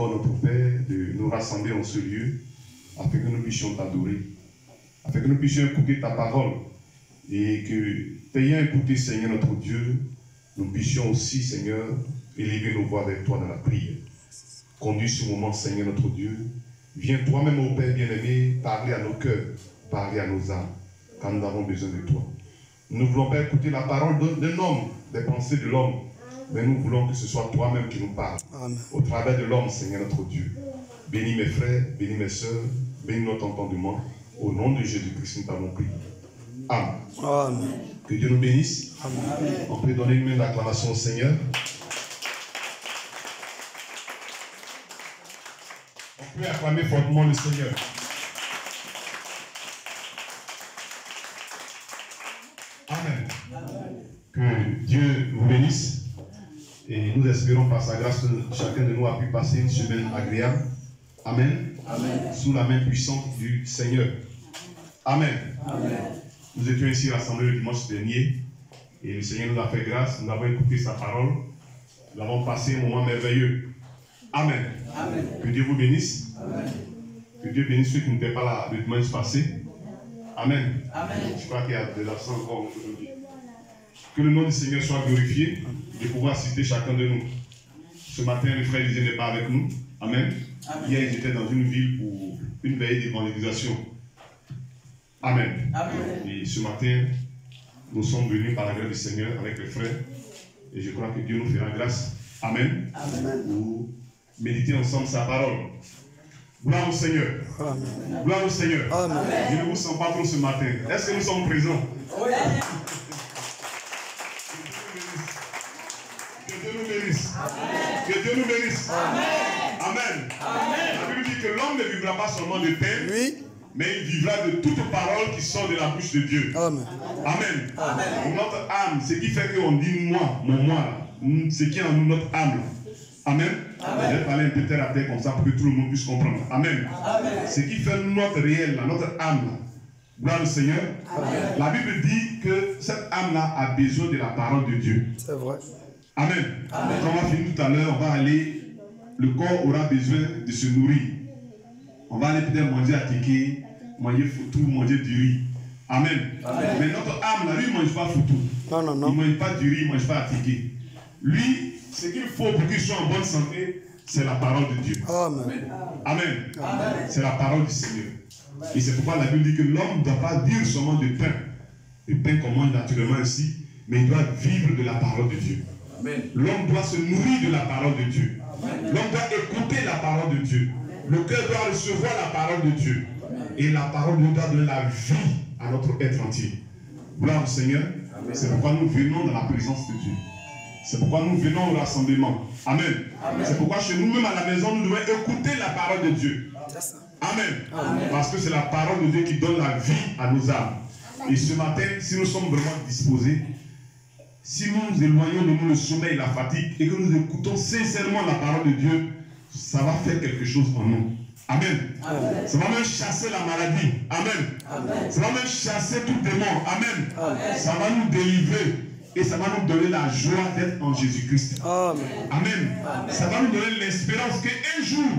miséricorde, notre Père, de nous rassembler en ce lieu, afin que nous puissions t'adorer, afin que nous puissions écouter ta parole, et que, t'ayant écouté, Seigneur notre Dieu, nous puissions aussi, Seigneur, élever nos voix vers toi dans la prière. Conduis ce moment, Seigneur notre Dieu. Viens toi-même, ô Père bien-aimé, parler à nos cœurs, parler à nos âmes, car nous avons besoin de toi. Nous ne voulons pas écouter la parole d'un homme, des pensées de l'homme, mais nous voulons que ce soit toi-même qui nous parles, au travers de l'homme, Seigneur notre Dieu. Bénis mes frères, bénis mes sœurs, bénis notre entendement. Au nom de Jésus-Christ, nous t'avons prié. Amen. Amen. Que Dieu nous bénisse. Amen. On peut donner une main d'acclamation au Seigneur. On peut acclamer fortement le Seigneur. Amen. Que Dieu vous bénisse. Et nous espérons par sa grâce que chacun de nous a pu passer une semaine agréable. Amen. Amen. Sous la main puissante du Seigneur. Amen. Amen. Nous étions ici rassemblés le dimanche dernier. Et le Seigneur nous a fait grâce. Nous avons écouté sa parole. Nous avons passé un moment merveilleux. Amen. Amen. Que Dieu vous bénisse. Amen. Que Dieu bénisse ceux qui n'étaient pas là le dimanche passé. Amen. Amen. Je crois qu'il y a des absents encore aujourd'hui. Que le nom du Seigneur soit glorifié de pouvoir citer chacun de nous. Ce matin, le frère Lisée n'est pas avec nous. Amen. Amen. Hier, ils étaient dans une ville pour une veillée d'évangélisation. Amen. Amen. Et ce matin, nous sommes venus par la grâce du Seigneur avec les frères. Et je crois que Dieu nous fera grâce. Amen. Amen. Pour méditer ensemble sa parole. Gloire au Seigneur. Amen. Gloire au Seigneur. Amen. Je ne vous sens pas trop ce matin. Est-ce que nous sommes présents? Oui. Que Dieu nous bénisse. Amen. Que Dieu nous bénisse. Amen. Amen. Amen. La Bible dit que l'homme ne vivra pas seulement de pain, oui, mais il vivra de toute parole qui sort de la bouche de Dieu. Amen. Amen. Amen. Notre âme, ce qui fait qu'on dit moi, mon moi, ce qui est en nous, notre âme. Amen. Amen. Je vais parler un peu terre à terre comme ça pour que tout le monde puisse comprendre. Amen. Amen. Ce qui fait notre réel, notre âme. Gloire au Seigneur. Amen. La Bible dit que cette âme-là a besoin de la parole de Dieu. C'est vrai. Amen. Amen. Quand on va finir tout à l'heure, on va aller, le corps aura besoin de se nourrir. On va aller peut-être manger à ticket, manger foutou, manger du riz. Amen. Amen. Mais notre âme, là, lui, il ne mange pas foutou. Non, non, non. Il ne mange pas du riz, il ne mange pas à ticket. Lui, ce qu'il faut pour qu'il soit en bonne santé, c'est la parole de Dieu. Amen. Amen. Amen. C'est la parole du Seigneur. Amen. Et c'est pourquoi la Bible dit que l'homme ne doit pas vivre seulement de pain. Le pain qu'on mange naturellement ici, mais il doit vivre de la parole de Dieu. L'homme doit se nourrir de la parole de Dieu. L'homme doit écouter la parole de Dieu. Le cœur doit recevoir la parole de Dieu. Et la parole de Dieu doit donner la vie à notre être entier. Gloire au Seigneur. C'est pourquoi nous venons dans la présence de Dieu. C'est pourquoi nous venons au rassemblement. Amen. Amen. C'est pourquoi chez nous-mêmes à la maison, nous devons écouter la parole de Dieu. Amen. Amen. Parce que c'est la parole de Dieu qui donne la vie à nos âmes. Et ce matin, si nous sommes vraiment disposés, si nous éloignons de nous le sommeil et la fatigue, et que nous écoutons sincèrement la parole de Dieu, ça va faire quelque chose en nous. Amen. Amen. Ça va même chasser la maladie. Amen. Amen. Ça va même chasser tout démon. Amen. Amen. Ça va nous délivrer. Et ça va nous donner la joie d'être en Jésus-Christ. Amen. Amen. Amen. Ça va nous donner l'espérance qu'un jour,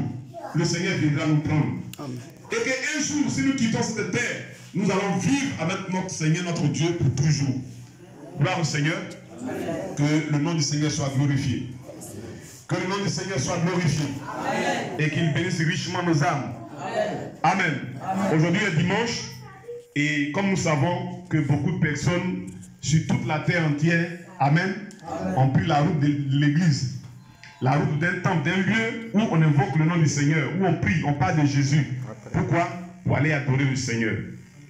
le Seigneur viendra nous prendre. Amen. Et qu'un jour, si nous quittons cette terre, nous allons vivre avec notre Seigneur, notre Dieu, pour toujours. Gloire au Seigneur. Amen. Que le nom du Seigneur soit glorifié. Que le nom du Seigneur soit glorifié. Amen. Et qu'il bénisse richement nos âmes. Amen. Amen. Aujourd'hui est dimanche. Et comme nous savons que beaucoup de personnes sur toute la terre entière, amen, ont pris la route de l'église. La route d'un temple, d'un lieu où on invoque le nom du Seigneur, où on prie, on parle de Jésus. Pourquoi? Pour aller adorer le Seigneur.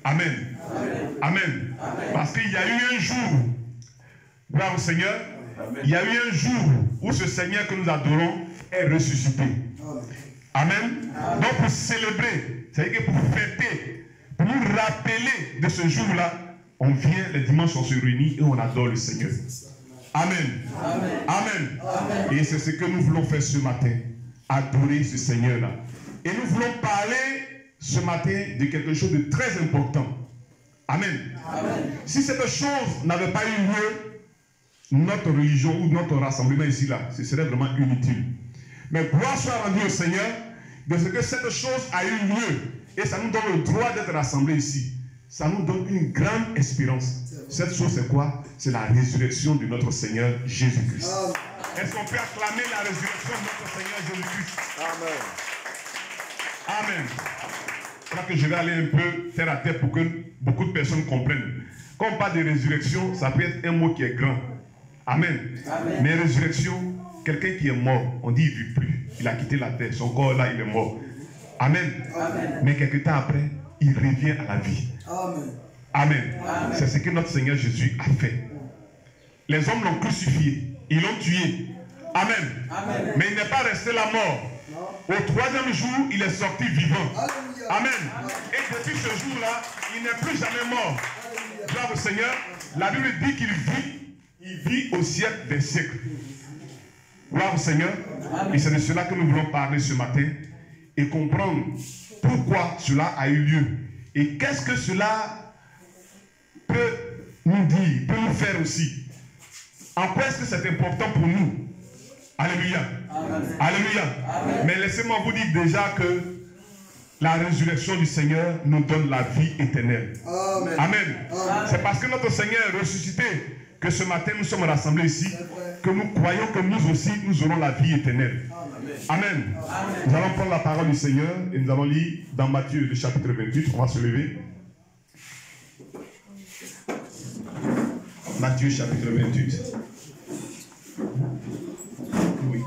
Amen. Amen. Parce qu'il y a eu un jour, gloire au Seigneur, il y a eu un jour où ce Seigneur que nous adorons est ressuscité. Amen. Donc pour célébrer, c'est-à-dire que pour fêter, pour nous rappeler de ce jour-là, on vient les dimanches, on se réunit et on adore le Seigneur. Amen. Amen. Amen. Amen. Et c'est ce que nous voulons faire ce matin. Adorer ce Seigneur-là. Et nous voulons parler ce matin de quelque chose de très important. Amen. Amen. Si cette chose n'avait pas eu lieu, notre religion ou notre rassemblement ici, là, ce serait vraiment inutile. Mais gloire soit rendue au Seigneur de ce que cette chose a eu lieu. Et ça nous donne le droit d'être rassemblés ici. Ça nous donne une grande espérance. Cette chose, c'est quoi? C'est la résurrection de notre Seigneur Jésus-Christ. Est-ce qu'on peut acclamer la résurrection de notre Seigneur Jésus-Christ? Amen. Amen. Je crois que je vais aller un peu terre à terre pour que beaucoup de personnes comprennent. Quand on parle de résurrection, ça peut être un mot qui est grand. Amen. Amen. Mais résurrection, quelqu'un qui est mort, on dit il ne vit plus. Il a quitté la terre, son corps là, il est mort. Amen. Amen. Mais quelques temps après, il revient à la vie. Amen. Amen. Amen. C'est ce que notre Seigneur Jésus a fait. Les hommes l'ont crucifié, ils l'ont tué. Amen. Amen. Mais il n'est pas resté là mort. Au troisième jour, il est sorti vivant. Amen. Et depuis ce jour-là, il n'est plus jamais mort. Gloire au Seigneur. La Bible dit qu'il vit. Il vit au siècle des siècles. Gloire au Seigneur. Et c'est de cela que nous voulons parler ce matin et comprendre pourquoi cela a eu lieu. Et qu'est-ce que cela peut nous dire, peut nous faire aussi. En quoi est-ce que c'est important pour nous? Alléluia. Amen. Alléluia. Amen. Mais laissez-moi vous dire déjà que la résurrection du Seigneur nous donne la vie éternelle. Amen. Amen. Amen. C'est parce que notre Seigneur est ressuscité que ce matin nous sommes rassemblés ici, que nous croyons que nous aussi, nous aurons la vie éternelle. Amen. Amen. Amen. Nous allons prendre la parole du Seigneur et nous allons lire dans Matthieu, le chapitre 28. On va se lever. Matthieu, chapitre 28. Oui.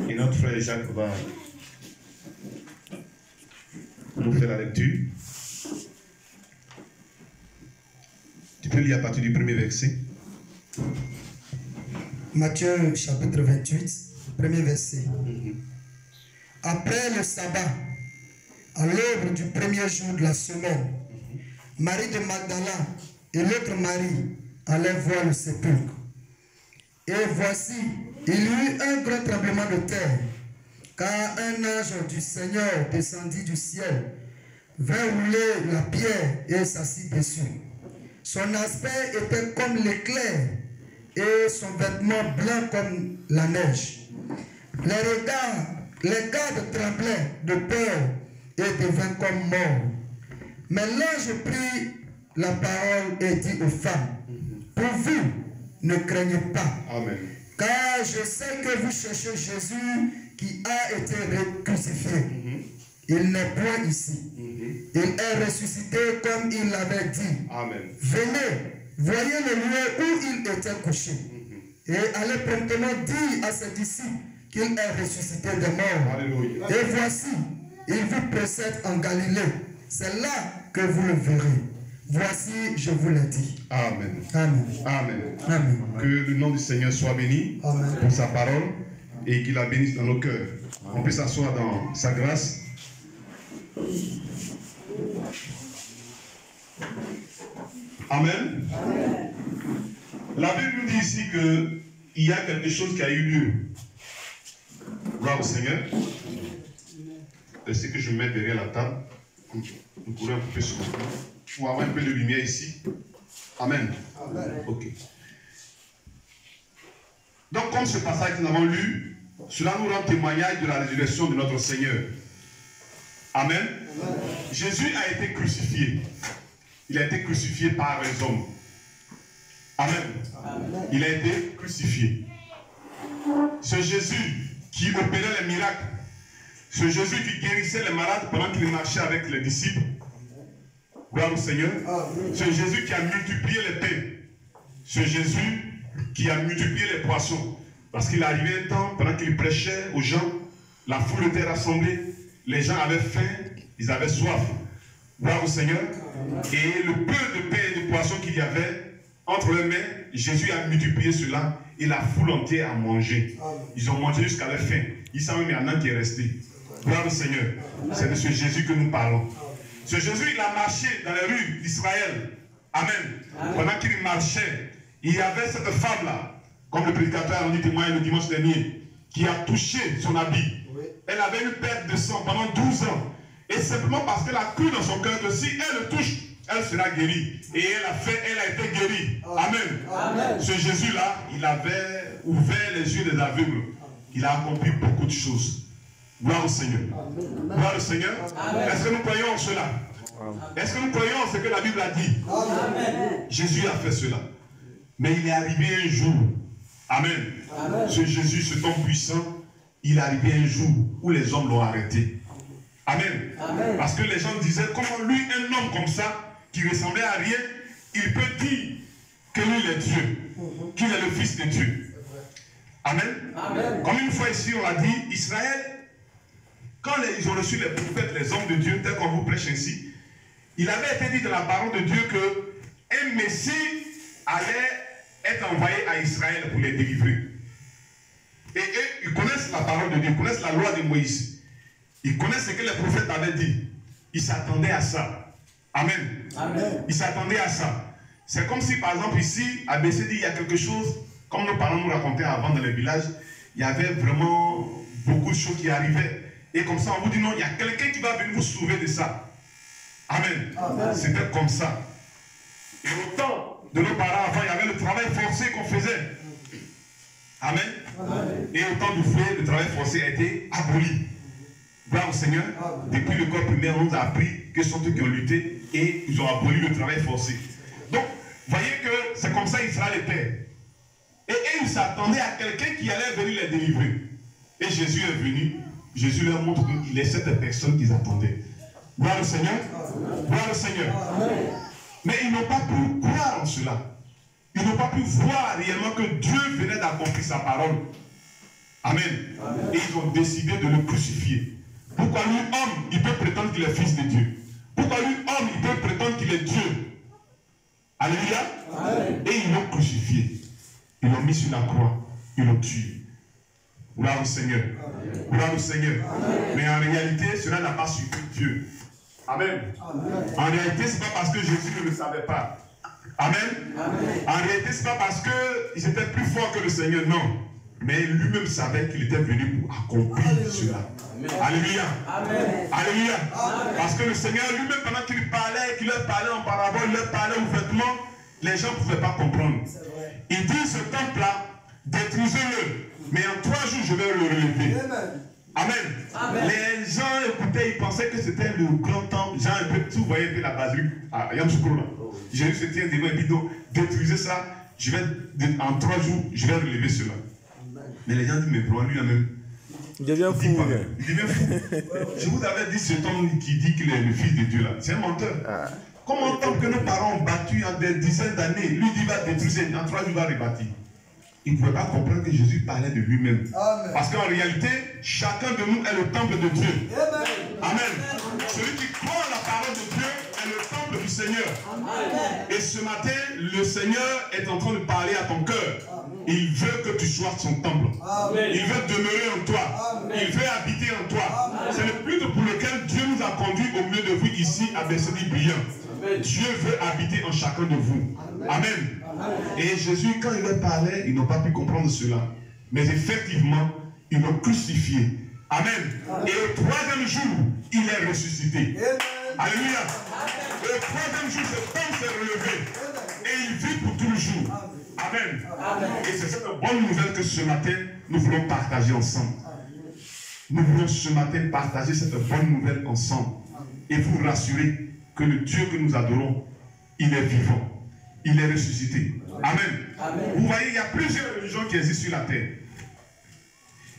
Et notre frère Jacques va nous faire la lecture. Tu peux lire à partir du premier verset. Matthieu chapitre 28, premier verset. Après le sabbat, à l'aube du premier jour de la semaine, Marie de Magdala et l'autre Marie allaient voir le sépulcre. Et voici, il y eut un grand tremblement de terre, car un ange du Seigneur descendit du ciel, vint rouler la pierre et s'assit dessus. Son aspect était comme l'éclair et son vêtement blanc comme la neige. Les gardes tremblaient de peur et devinrent comme morts. Mais l'ange prit la parole et dit aux femmes, pour vous, ne craignez pas. Amen. Car je sais que vous cherchez Jésus qui a été crucifié. Il n'est point ici. Il est ressuscité comme il l'avait dit. Amen. Venez, voyez le lieu où il était couché. Et allez promptement dire à ses disciples qu'il est ressuscité des morts. Alléluia. Et voici, il vous précède en Galilée. C'est là que vous le verrez. Voici, je vous l'ai dit. Amen. Amen. Amen. Amen. Que le nom du Seigneur soit béni. Amen. Pour sa parole et qu'il la bénisse dans nos cœurs. On peut s'asseoir dans sa grâce. Amen. Amen. La Bible nous dit ici qu'il y a quelque chose qui a eu lieu. Gloire au Seigneur. C'est que je me mets derrière la table. Nous pourrons un peu sur le plan pour avoir un peu de lumière ici. Amen. Amen. Ok. Donc, comme ce passage que nous avons lu, cela nous rend témoignage de la résurrection de notre Seigneur. Amen. Amen. Jésus a été crucifié. Il a été crucifié par les hommes. Amen. Amen. Il a été crucifié. Ce Jésus qui opérait les miracles, ce Jésus qui guérissait les malades pendant qu'il marchait avec les disciples. Gloire au Seigneur. Amen. Ce Jésus qui a multiplié les pains. Ce Jésus qui a multiplié les poissons. Parce qu'il arrivait un temps, pendant qu'il prêchait aux gens, la foule était rassemblée, les gens avaient faim, ils avaient soif. Gloire au Seigneur. Et le peu de pain et de poissons qu'il y avait entre les mains, Jésus a multiplié cela et la foule entière a mangé. Ils ont mangé jusqu'à la fin. Il s'en met un qui est resté. Gloire au Seigneur. C'est de ce Jésus que nous parlons. Ce Jésus, il a marché dans les rues d'Israël. Amen. Pendant qu'il marchait, il y avait cette femme-là, comme le prédicateur a rendu témoignage le dimanche dernier, qui a touché son habit. Elle avait une perte de sang pendant 12 ans. Et simplement parce qu'elle a cru dans son cœur que si elle le touche, elle sera guérie. Et elle a été guérie. Amen. Amen. Ce Jésus-là, il avait ouvert les yeux des aveugles. Il a accompli beaucoup de choses. Gloire au Seigneur. Gloire au Seigneur. Est-ce que nous croyons en cela? Est-ce que nous croyons en ce que la Bible a dit? Amen. Jésus a fait cela. Mais il est arrivé un jour. Amen. Amen. Ce Jésus, ce temps puissant, il est arrivé un jour où les hommes l'ont arrêté. Amen. Amen. Parce que les gens disaient, comment lui, un homme comme ça, qui ressemblait à rien, il peut dire que lui, il est Dieu, qu'il est le Fils de Dieu. Amen. Amen. Comme une fois ici, on l'a dit, Israël, quand ils ont reçu les prophètes, les hommes de Dieu, tel qu'on vous prêche ainsi, il avait été dit dans la parole de Dieu qu'un Messie allait être envoyé à Israël pour les délivrer. Et eux, ils connaissent la parole de Dieu, ils connaissent la loi de Moïse. Ils connaissent ce que les prophètes avaient dit. Ils s'attendaient à ça. Amen. Amen. Ils s'attendaient à ça. C'est comme si, par exemple, ici, à BCD, il y a quelque chose, comme nos parents nous racontaient avant dans les villages, il y avait vraiment beaucoup de choses qui arrivaient. Et comme ça, on vous dit non, il y a quelqu'un qui va venir vous sauver de ça. Amen. Amen. C'était comme ça. Et au temps de nos parents avant, il y avait le travail forcé qu'on faisait. Amen. Amen. Et au temps du fouet, le travail forcé a été aboli. Gloire au Seigneur. Amen. Depuis le corps primaire, on nous a appris que ce sont eux qui ont lutté et ils ont aboli le travail forcé. Donc, voyez que c'est comme ça Israël était. Et ils s'attendaient à quelqu'un qui allait venir les délivrer. Et Jésus est venu. Jésus leur montre qu'il est cette personne qu'ils attendaient. Gloire au Seigneur. Gloire au Seigneur. Amen. Mais ils n'ont pas pu croire en cela. Ils n'ont pas pu voir réellement que Dieu venait d'accomplir sa parole. Amen. Amen. Et ils ont décidé de le crucifier. Pourquoi lui, homme, il peut prétendre qu'il est fils de Dieu? Pourquoi lui, homme, il peut prétendre qu'il est Dieu? Alléluia. Amen. Et ils l'ont crucifié. Ils l'ont mis sur la croix. Ils l'ont tué. Gloire au Seigneur. Amen. Gloire au Seigneur. Amen. Mais en réalité, cela n'a pas surpris Dieu. Amen. Amen. En réalité, ce n'est pas parce que Jésus ne le savait pas. Amen. Amen. En réalité, ce n'est pas parce qu'ils étaient plus forts que le Seigneur, non. Mais lui-même savait qu'il était venu pour accomplir cela. Amen. Alléluia. Amen. Alléluia. Amen. Parce que le Seigneur lui-même, pendant qu'il parlait, qu'il leur parlait en parabole, il leur parlait ouvertement, les gens ne pouvaient pas comprendre. Il dit, ce temple-là, détruisez-le. Mais en 3 jours, je vais le relever. Amen. Amen. Les gens écoutaient, ils pensaient que c'était le grand temple. Jean un peu, tout, vous voyez un peu la basilique à Yamsoukro là. Jésus se tient devant et dit donc, détruisez ça, en 3 jours, je vais relever cela. Amen. Mais les gens disent, mais vraiment lui même. Il devient fou. Il devient fou. Je vous avais dit cet homme qui dit qu'il est le fils de Dieu là. C'est un menteur. Comment tant que nos parents ont battu en des dizaines d'années, lui dit va détruire, en 3 jours il va rebâtir. Il ne pouvait pas comprendre que Jésus parlait de lui-même. Parce qu'en réalité, chacun de nous est le temple de Dieu. Amen. Amen. Celui qui croit la parole de Dieu est le temple du Seigneur. Amen. Et ce matin, le Seigneur est en train de parler à ton cœur. Il veut que tu sois son temple. Amen. Il veut demeurer en toi. Amen. Il veut habiter en toi. C'est le but pour lequel Dieu nous a conduits au milieu de vous ici à BCD Brillant. Dieu veut habiter en chacun de vous. Amen. Amen. Et Jésus, quand il leur parlait, ils n'ont pas pu comprendre cela. Mais effectivement, ils l'ont crucifié. Amen. Amen. Et au 3e jour, il est ressuscité. Amen. Alléluia. Amen. Et au 3e jour, cet homme s'est relevé. Amen. Et il vit pour toujours. Amen. Amen. Et c'est cette bonne nouvelle que ce matin, nous voulons partager ensemble. Nous voulons ce matin partager cette bonne nouvelle ensemble. Et vous rassurer que le Dieu que nous adorons, il est vivant. Il est ressuscité. Amen. Amen. Vous voyez, il y a plusieurs religions qui existent sur la terre.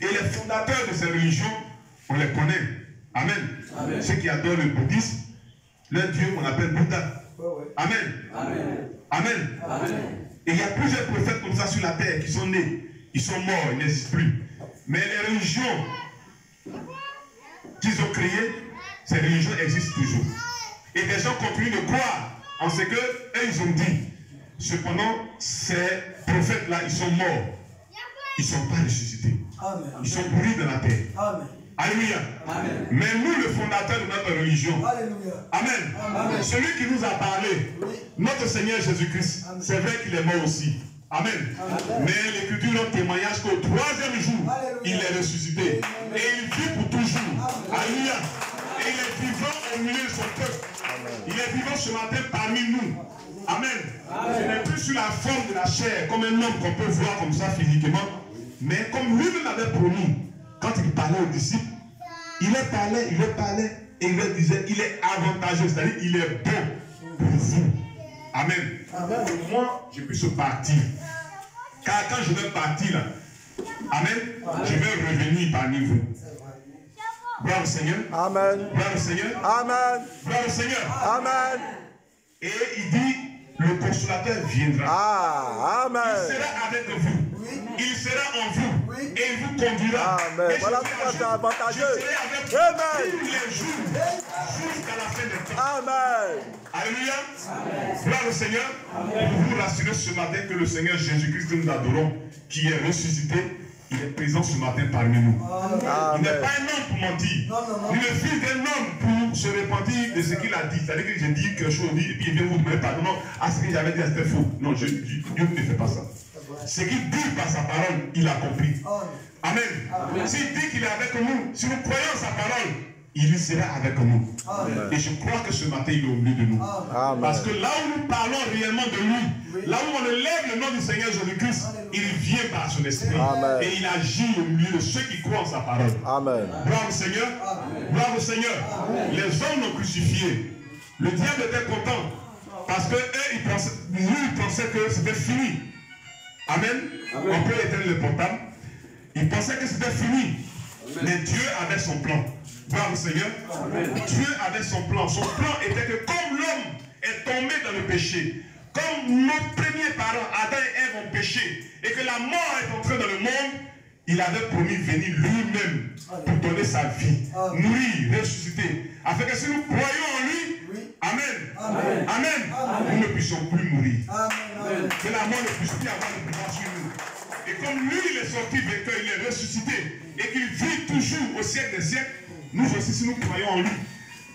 Et les fondateurs de ces religions, on les connaît. Amen. Amen. Ceux qui adorent le bouddhisme, leur Dieu, on appelle Bouddha. Amen. Amen. Amen. Amen. Et il y a plusieurs prophètes comme ça sur la terre qui sont nés. Ils sont morts, ils n'existent plus. Mais les religions qu'ils ont créées, ces religions existent toujours. Et des gens continuent de croire en ce que eux, ils ont dit. Cependant, ces prophètes-là, ils sont morts. Ils ne sont pas ressuscités. Amen. Ils sont pourris dans la terre. Amen. Alléluia. Amen. Mais nous, le fondateur de notre religion, Alléluia. Amen. Amen. Celui qui nous a parlé, oui. Notre Seigneur Jésus-Christ, c'est vrai qu'il est mort aussi. Amen. Amen. Mais l'Écriture rend témoignage qu'au 3e jour, Alléluia. Il est ressuscité. Amen. Et il vit pour toujours. Amen. Alléluia. Et il est vivant au milieu de son peuple. Il est vivant ce matin parmi nous. Amen. Ce n'est plus sur la forme de la chair, comme un homme qu'on peut voir comme ça physiquement, mais comme lui-même avait promis, quand il parlait aux disciples, il leur parlait, et il leur disait, il est avantageux, c'est-à-dire il est bon pour vous. Amen. Amen. Pour moi, je puisse partir. Car quand je vais partir là, amen, je vais revenir parmi vous. Gloire au Seigneur. Amen. Gloire au Seigneur. Amen. Gloire au Seigneur. Amen. Et il dit, le consolateur viendra. Ah, amen. Il sera avec vous. Il sera en vous. Et il vous conduira. Amen. Et voilà pourquoi c'est avantageux. Je serai avec vous tous les jours jusqu'à la fin des temps. Amen. Alléluia. Gloire au Seigneur. Pour vous rassurer ce matin que le Seigneur Jésus-Christ que nous adorons, qui est ressuscité, il est présent ce matin parmi nous. Amen. Il n'est pas un homme pour mentir. Il est le fils d'un homme pour se repentir de ce qu'il a dit. C'est-à-dire que j'ai dit quelque chose, et puis il vient vous demander pardon. Non, ce que j'avais dit, c'était faux. Non, Dieu ne fait pas ça. Ce qu'il dit par sa parole, il a compris. Amen. S'il dit qu'il est avec nous, si nous croyons sa parole, il sera avec nous. Amen. Et je crois que ce matin, il est au milieu de nous. Amen. Parce que là où nous parlons réellement de lui, là où on élève le nom du Seigneur Jésus-Christ, il vient par son esprit. Amen. Et il agit au milieu de ceux qui croient en sa parole. Amen. Gloire au Seigneur. Amen. Gloire au Seigneur. Amen. Les hommes l'ont crucifié. Le diable était content. Parce que eux, ils pensaient que c'était fini. Amen. Amen. On peut éteindre le portable. Ils pensaient que c'était fini. Amen. Mais Dieu avait son plan. Gloire au Seigneur. Amen. Dieu avait son plan. Son plan était que comme l'homme est tombé dans le péché, comme nos premiers parents, Adam et Ève, ont péché, et que la mort est entrée dans le monde, il avait promis venir lui-même pour donner sa vie, mourir, ressusciter, afin que si nous croyons en lui, amen, amen, nous ne puissions plus mourir. Amen. Que la mort ne puisse plus avoir de pouvoir sur nous. Et comme lui, il est sorti vainqueur, il est ressuscité, et qu'il vit toujours au siècle des siècles, nous aussi, si nous croyons en lui,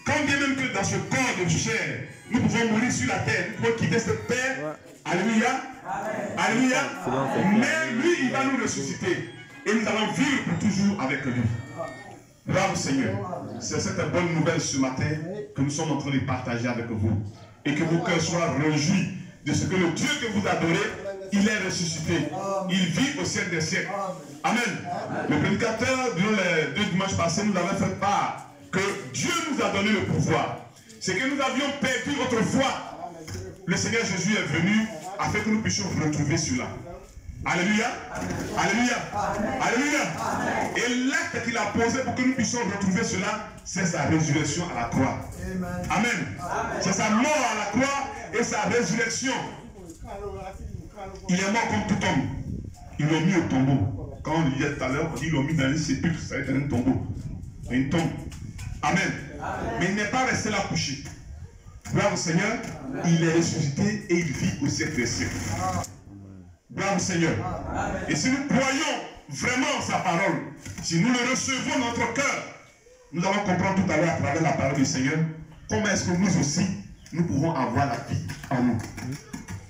quand bien même que dans ce corps de chair, nous pouvons mourir sur la terre, nous pouvons quitter cette terre, alléluia, alléluia, mais lui, il va nous ressusciter, et nous allons vivre pour toujours avec lui. Gloire au Seigneur. C'est cette bonne nouvelle ce matin que nous sommes en train de partager avec vous, et que vos cœurs soient réjouis de ce que le Dieu que vous adorez, il est ressuscité. Il vit au siècle des siècles. Amen. Le prédicateur, durant les 2 dimanches passés, nous avait fait part que Dieu nous a donné le pouvoir. C'est que nous avions perdu autrefois. Le Seigneur Jésus est venu afin que nous puissions retrouver cela. Alléluia. Alléluia. Alléluia. Et l'acte qu'il a posé pour que nous puissions retrouver cela, c'est sa résurrection à la croix. Amen. C'est sa mort à la croix et sa résurrection. Il est mort comme tout homme. Ils l'ont mis au tombeau. Quand on disait tout à l'heure, on dit qu'ils l'ont mis dans un sépulcre, ça va être un tombeau. Une tombe. Amen. Mais il n'est pas resté là couché. Gloire au Seigneur, il est ressuscité et il vit au siècle des siècles. Gloire au Seigneur. Et si nous croyons vraiment en sa parole, si nous le recevons dans notre cœur, nous allons comprendre tout à l'heure à travers la parole du Seigneur comment est-ce que nous aussi, nous pouvons avoir la vie en nous.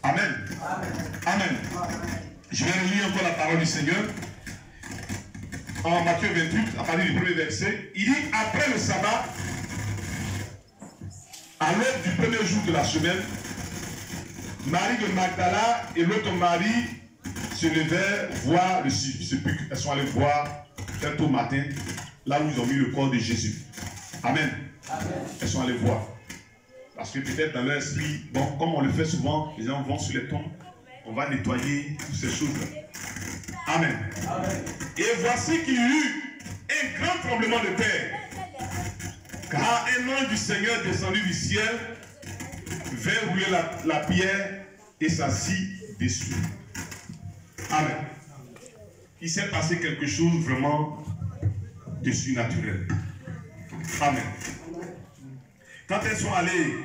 Amen. Amen. Je vais relire encore la parole du Seigneur. En Matthieu 28, à partir du premier verset, il dit, après le sabbat, à l'aube du premier jour de la semaine, Marie de Magdala et l'autre Marie se levèrent voir le sépulcre. Elles sont allées voir très tôt matin, là où ils ont mis le corps de Jésus. Amen. Elles sont allées voir. Parce que peut-être dans leur esprit, bon, comme on le fait souvent, les gens vont sur les tombes, on va nettoyer toutes ces choses-là. Amen. Et voici qu'il y eut un grand tremblement de terre, car un ange du Seigneur descendu du ciel vint rouler la pierre et s'assit dessus. Amen. Il s'est passé quelque chose vraiment de surnaturel. Amen. Quand elles sont allées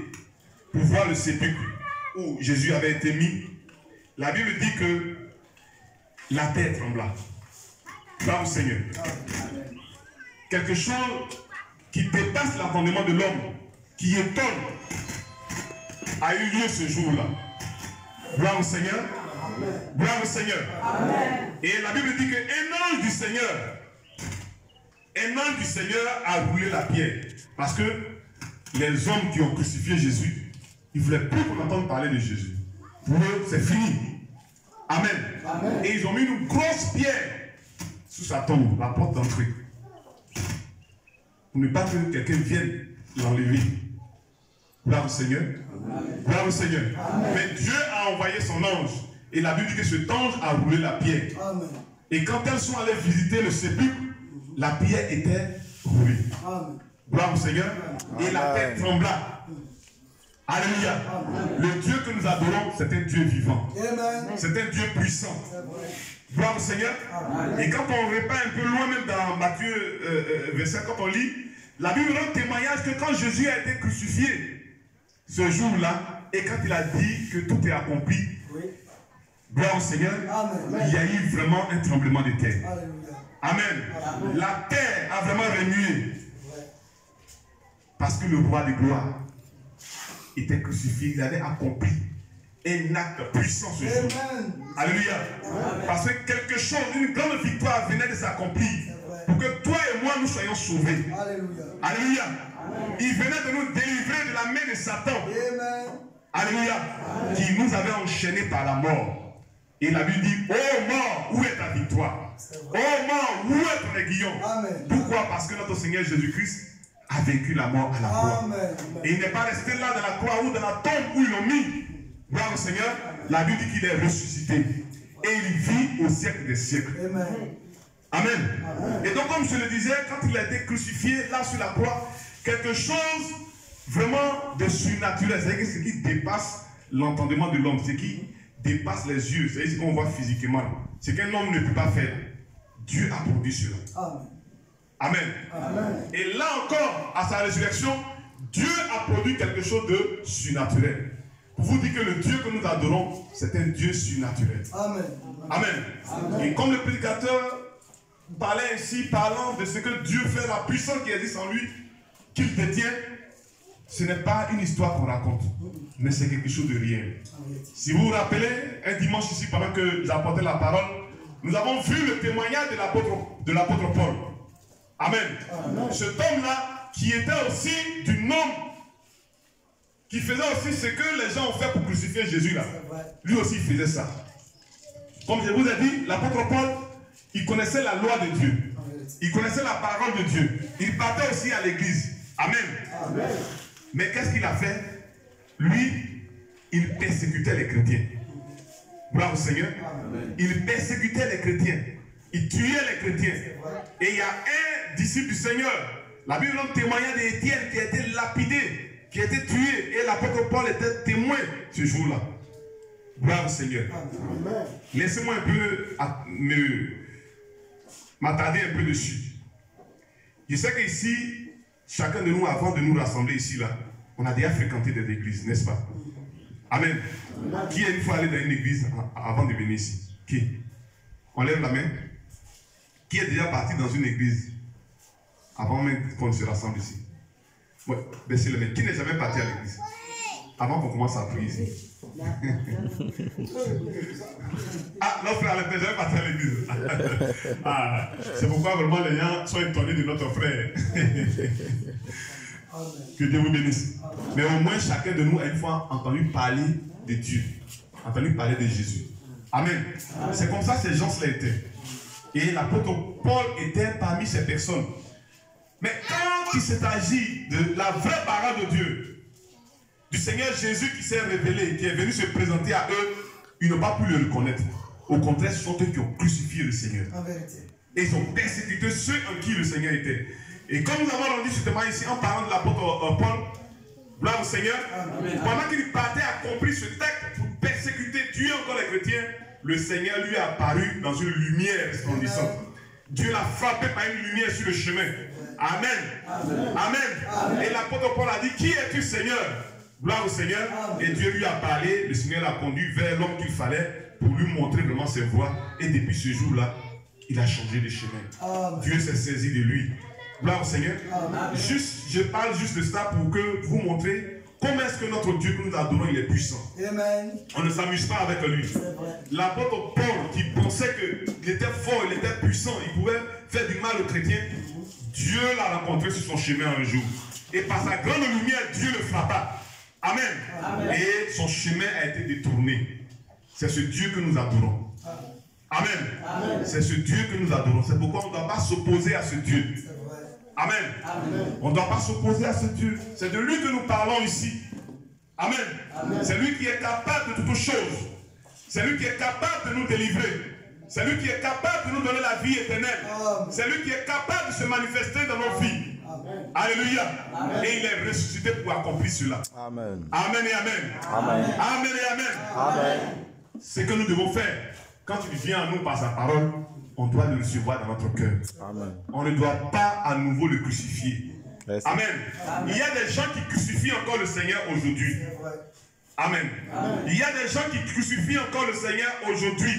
pour voir le sépulcre où Jésus avait été mis, la Bible dit que la terre trembla. Gloire au Seigneur. Quelque chose qui dépasse l'entendement de l'homme, qui étonne, a eu lieu ce jour-là. Gloire au Seigneur. Gloire au Seigneur. Amen. Et la Bible dit qu'un ange du Seigneur a roulé la pierre. Parce que les hommes qui ont crucifié Jésus, ils ne voulaient plus qu'on entende parler de Jésus. Pour eux, c'est fini. Amen. Amen. Et ils ont mis une grosse pierre sous sa tombe, la porte d'entrée. Pour ne pas que quelqu'un vienne l'enlever. Gloire au Seigneur. Gloire au Seigneur. Amen. Mais Dieu a envoyé son ange. Et la Bible dit que cet ange a roulé la pierre. Amen. Et quand elles sont allées visiter le sépulcre, la pierre était roulée. Amen. Gloire au Seigneur. Amen. Et la terre trembla. Alléluia. Le Dieu que nous adorons, c'est un Dieu vivant. C'est un Dieu puissant. Gloire au Seigneur. Amen. Et quand on répand un peu loin, même dans Matthieu verset, quand on lit, la Bible rend témoignage que quand Jésus a été crucifié, ce jour-là, et quand il a dit que tout est accompli, oui. Gloire au Seigneur, amen. Il y a eu vraiment un tremblement de terre. Alléluia. Amen. Amen. La terre a vraiment remué. Parce que le roi de gloire était crucifié, il avait accompli un acte puissant ce jour. Alléluia. Amen. Parce que quelque chose, une grande victoire venait de s'accomplir pour que toi et moi nous soyons sauvés. Alléluia. Alléluia. Amen. Il venait de nous délivrer de la main de Satan. Amen. Alléluia. Amen. Qui nous avait enchaînés par la mort. Et la Bible dit, oh mort, où est ta victoire? Oh mort, où est ton aiguillon? Amen. Pourquoi? Parce que notre Seigneur Jésus-Christ a vaincu la mort à la croix. Amen. Et il n'est pas resté là dans la croix ou dans la tombe où ils l'ont mis. Gloire au Seigneur. La Bible dit qu'il est ressuscité. Et il vit au siècle des siècles. Amen. Amen. Amen. Et donc, comme je le disais, quand il a été crucifié là sur la croix, quelque chose vraiment de surnaturel, c'est-à-dire ce qui dépasse l'entendement de l'homme, ce qui dépasse les yeux, c'est-à-dire ce qu'on voit physiquement, ce qu'un homme ne peut pas faire. Dieu a produit cela. Amen. Amen. Et là encore, à sa résurrection, Dieu a produit quelque chose de surnaturel. Pour vous dire que le Dieu que nous adorons, c'est un Dieu surnaturel. Amen. Amen. Amen. Et comme le prédicateur parlait ici, parlant de ce que Dieu fait, la puissance qui existe en lui, qu'il détient, ce n'est pas une histoire qu'on raconte, mais c'est quelque chose de réel. Si vous vous rappelez, un dimanche ici, pendant que j'apportais la parole, nous avons vu le témoignage de l'apôtre Paul. Amen. Amen. Cet homme-là, qui était aussi du nom, qui faisait aussi ce que les gens ont fait pour crucifier Jésus là. Lui aussi il faisait ça. Comme je vous ai dit, l'apôtre Paul, il connaissait la loi de Dieu. Il connaissait la parole de Dieu. Il partait aussi à l'église. Amen. Amen. Mais qu'est-ce qu'il a fait? Lui, il persécutait les chrétiens. Gloire au Seigneur. Amen. Il persécutait les chrétiens. Il tuait les chrétiens. Et il y a un disciple du Seigneur. La Bible donne témoignage d'Étienne qui a été lapidé, qui a été tué. Et l'apôtre Paul était témoin ce jour-là. Gloire au Seigneur. Laissez-moi un peu m'attarder un peu dessus. Je sais qu'ici, chacun de nous, avant de nous rassembler ici, là, on a déjà fréquenté des églises, n'est-ce pas? Amen. Qui a une fois allé dans une église avant de venir ici? Qui? On lève la main. Qui est déjà parti dans une église avant même qu'on se rassemble ici? Ouais, baissez les mains. Qui n'est jamais parti à l'église avant qu'on commence à prier ici? Ah, notre frère n'est jamais parti à l'église. Ah, c'est pourquoi vraiment les gens sont étonnés de notre frère. Que Dieu vous bénisse. Mais au moins chacun de nous a une fois entendu parler de Dieu, entendu parler de Jésus. Amen. C'est comme ça que ces gens-là étaient. Et l'apôtre Paul était parmi ces personnes. Mais quand il s'est agi de la vraie parole de Dieu, du Seigneur Jésus qui s'est révélé, qui est venu se présenter à eux, ils n'ont pas pu le reconnaître. Au contraire, ce sont eux qui ont crucifié le Seigneur. Et ils ont persécuté ceux en qui le Seigneur était. Et comme nous avons rendu ce témoignage ici en parlant de l'apôtre Paul, gloire au Seigneur, amen. Pendant qu'il partait accomplir ce texte pour persécuter, tuer encore les chrétiens, le Seigneur lui est apparu dans une lumière resplendissante. Dieu l'a frappé par une lumière sur le chemin. Amen. Amen. Amen. Amen. Et l'apôtre Paul a dit, qui es-tu Seigneur? Gloire au Seigneur. Amen. Et Dieu lui a parlé, le Seigneur l'a conduit vers l'homme qu'il fallait pour lui montrer vraiment ses voies. Et depuis ce jour-là, il a changé de chemin. Amen. Dieu s'est saisi de lui. Gloire au Seigneur. Amen. Je parle juste de ça pour que vous montrez comment est-ce que notre Dieu que nous adorons, il est puissant. Amen. On ne s'amuse pas avec lui. L'apôtre Paul qui pensait qu'il était fort, il était puissant, il pouvait faire du mal aux chrétiens. Dieu l'a rencontré sur son chemin un jour. Et par sa grande lumière, Dieu le frappa. Amen. Amen. Et son chemin a été détourné. C'est ce Dieu que nous adorons. Amen. Amen. C'est ce Dieu que nous adorons. C'est pourquoi on ne doit pas s'opposer à ce Dieu. Amen. Amen. On ne doit pas s'opposer à ce Dieu. C'est de lui que nous parlons ici. Amen. Amen. C'est lui qui est capable de toutes choses. C'est lui qui est capable de nous délivrer. C'est lui qui est capable de nous donner la vie éternelle. C'est lui qui est capable de se manifester dans nos vies. Amen. Alléluia. Amen. Et il est ressuscité pour accomplir cela. Amen. Amen et amen. Amen. Amen et amen. Amen. Ce que nous devons faire, quand il vient à nous par sa parole, on doit le recevoir dans notre cœur. Amen. On ne doit pas à nouveau le crucifier. Merci. Amen. Amen. Il y a des gens qui crucifient encore le Seigneur aujourd'hui. Amen. Amen. Il y a des gens qui crucifient encore le Seigneur aujourd'hui.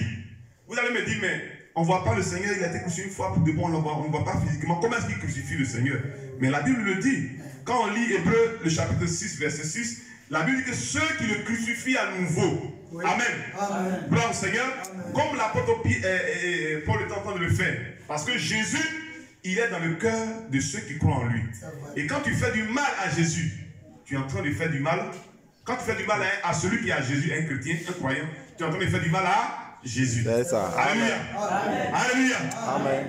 Vous allez me dire, mais on ne voit pas le Seigneur, il a été crucifié une fois pour de bon, on ne voit pas physiquement. Comment est-ce qu'il crucifie le Seigneur? Mais la Bible le dit. Quand on lit Hébreux, le chapitre 6, verset 6, la Bible dit que ceux qui le crucifient à nouveau. Oui. Amen. Amen. Gloire au Seigneur. Amen. Comme l'apôtre Paul est en train de le faire. Parce que Jésus, il est dans le cœur de ceux qui croient en lui. Et quand tu fais du mal à Jésus, tu es en train de faire du mal. Quand tu fais du mal à celui qui est à Jésus, un chrétien, un croyant, tu es en train de faire du mal à Jésus. C'est ça. Alléluia. Amen. Alléluia. Amen.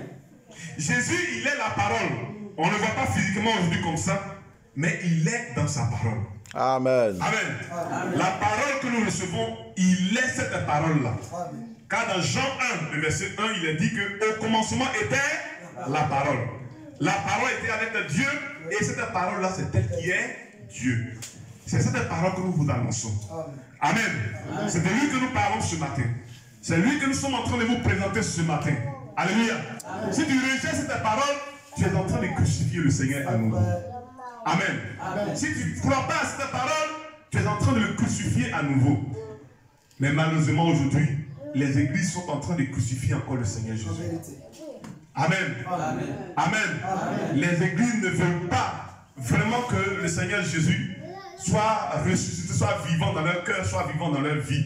Jésus, il est la parole. On ne le voit pas physiquement aujourd'hui comme ça, mais il est dans sa parole. Amen. Amen. Amen. La parole que nous recevons, il est cette parole-là. Car dans Jean 1, le verset 1, il est dit qu'au commencement était la parole. La parole était avec Dieu, et cette parole-là, c'est elle qui est Dieu. C'est cette parole que nous vous annonçons. Amen. Amen. C'est de lui que nous parlons ce matin. C'est lui que nous sommes en train de vous présenter ce matin. Alléluia. Amen. Si tu rejettes cette parole, tu es en train de crucifier le Seigneur à nouveau. Amen. Amen. Si tu ne crois pas à cette parole, tu es en train de le crucifier à nouveau. Mais malheureusement aujourd'hui, les églises sont en train de crucifier encore le Seigneur Jésus. Amen. Amen. Amen. Amen. Les églises ne veulent pas vraiment que le Seigneur Jésus soit ressuscité, soit vivant dans leur cœur, soit vivant dans leur vie.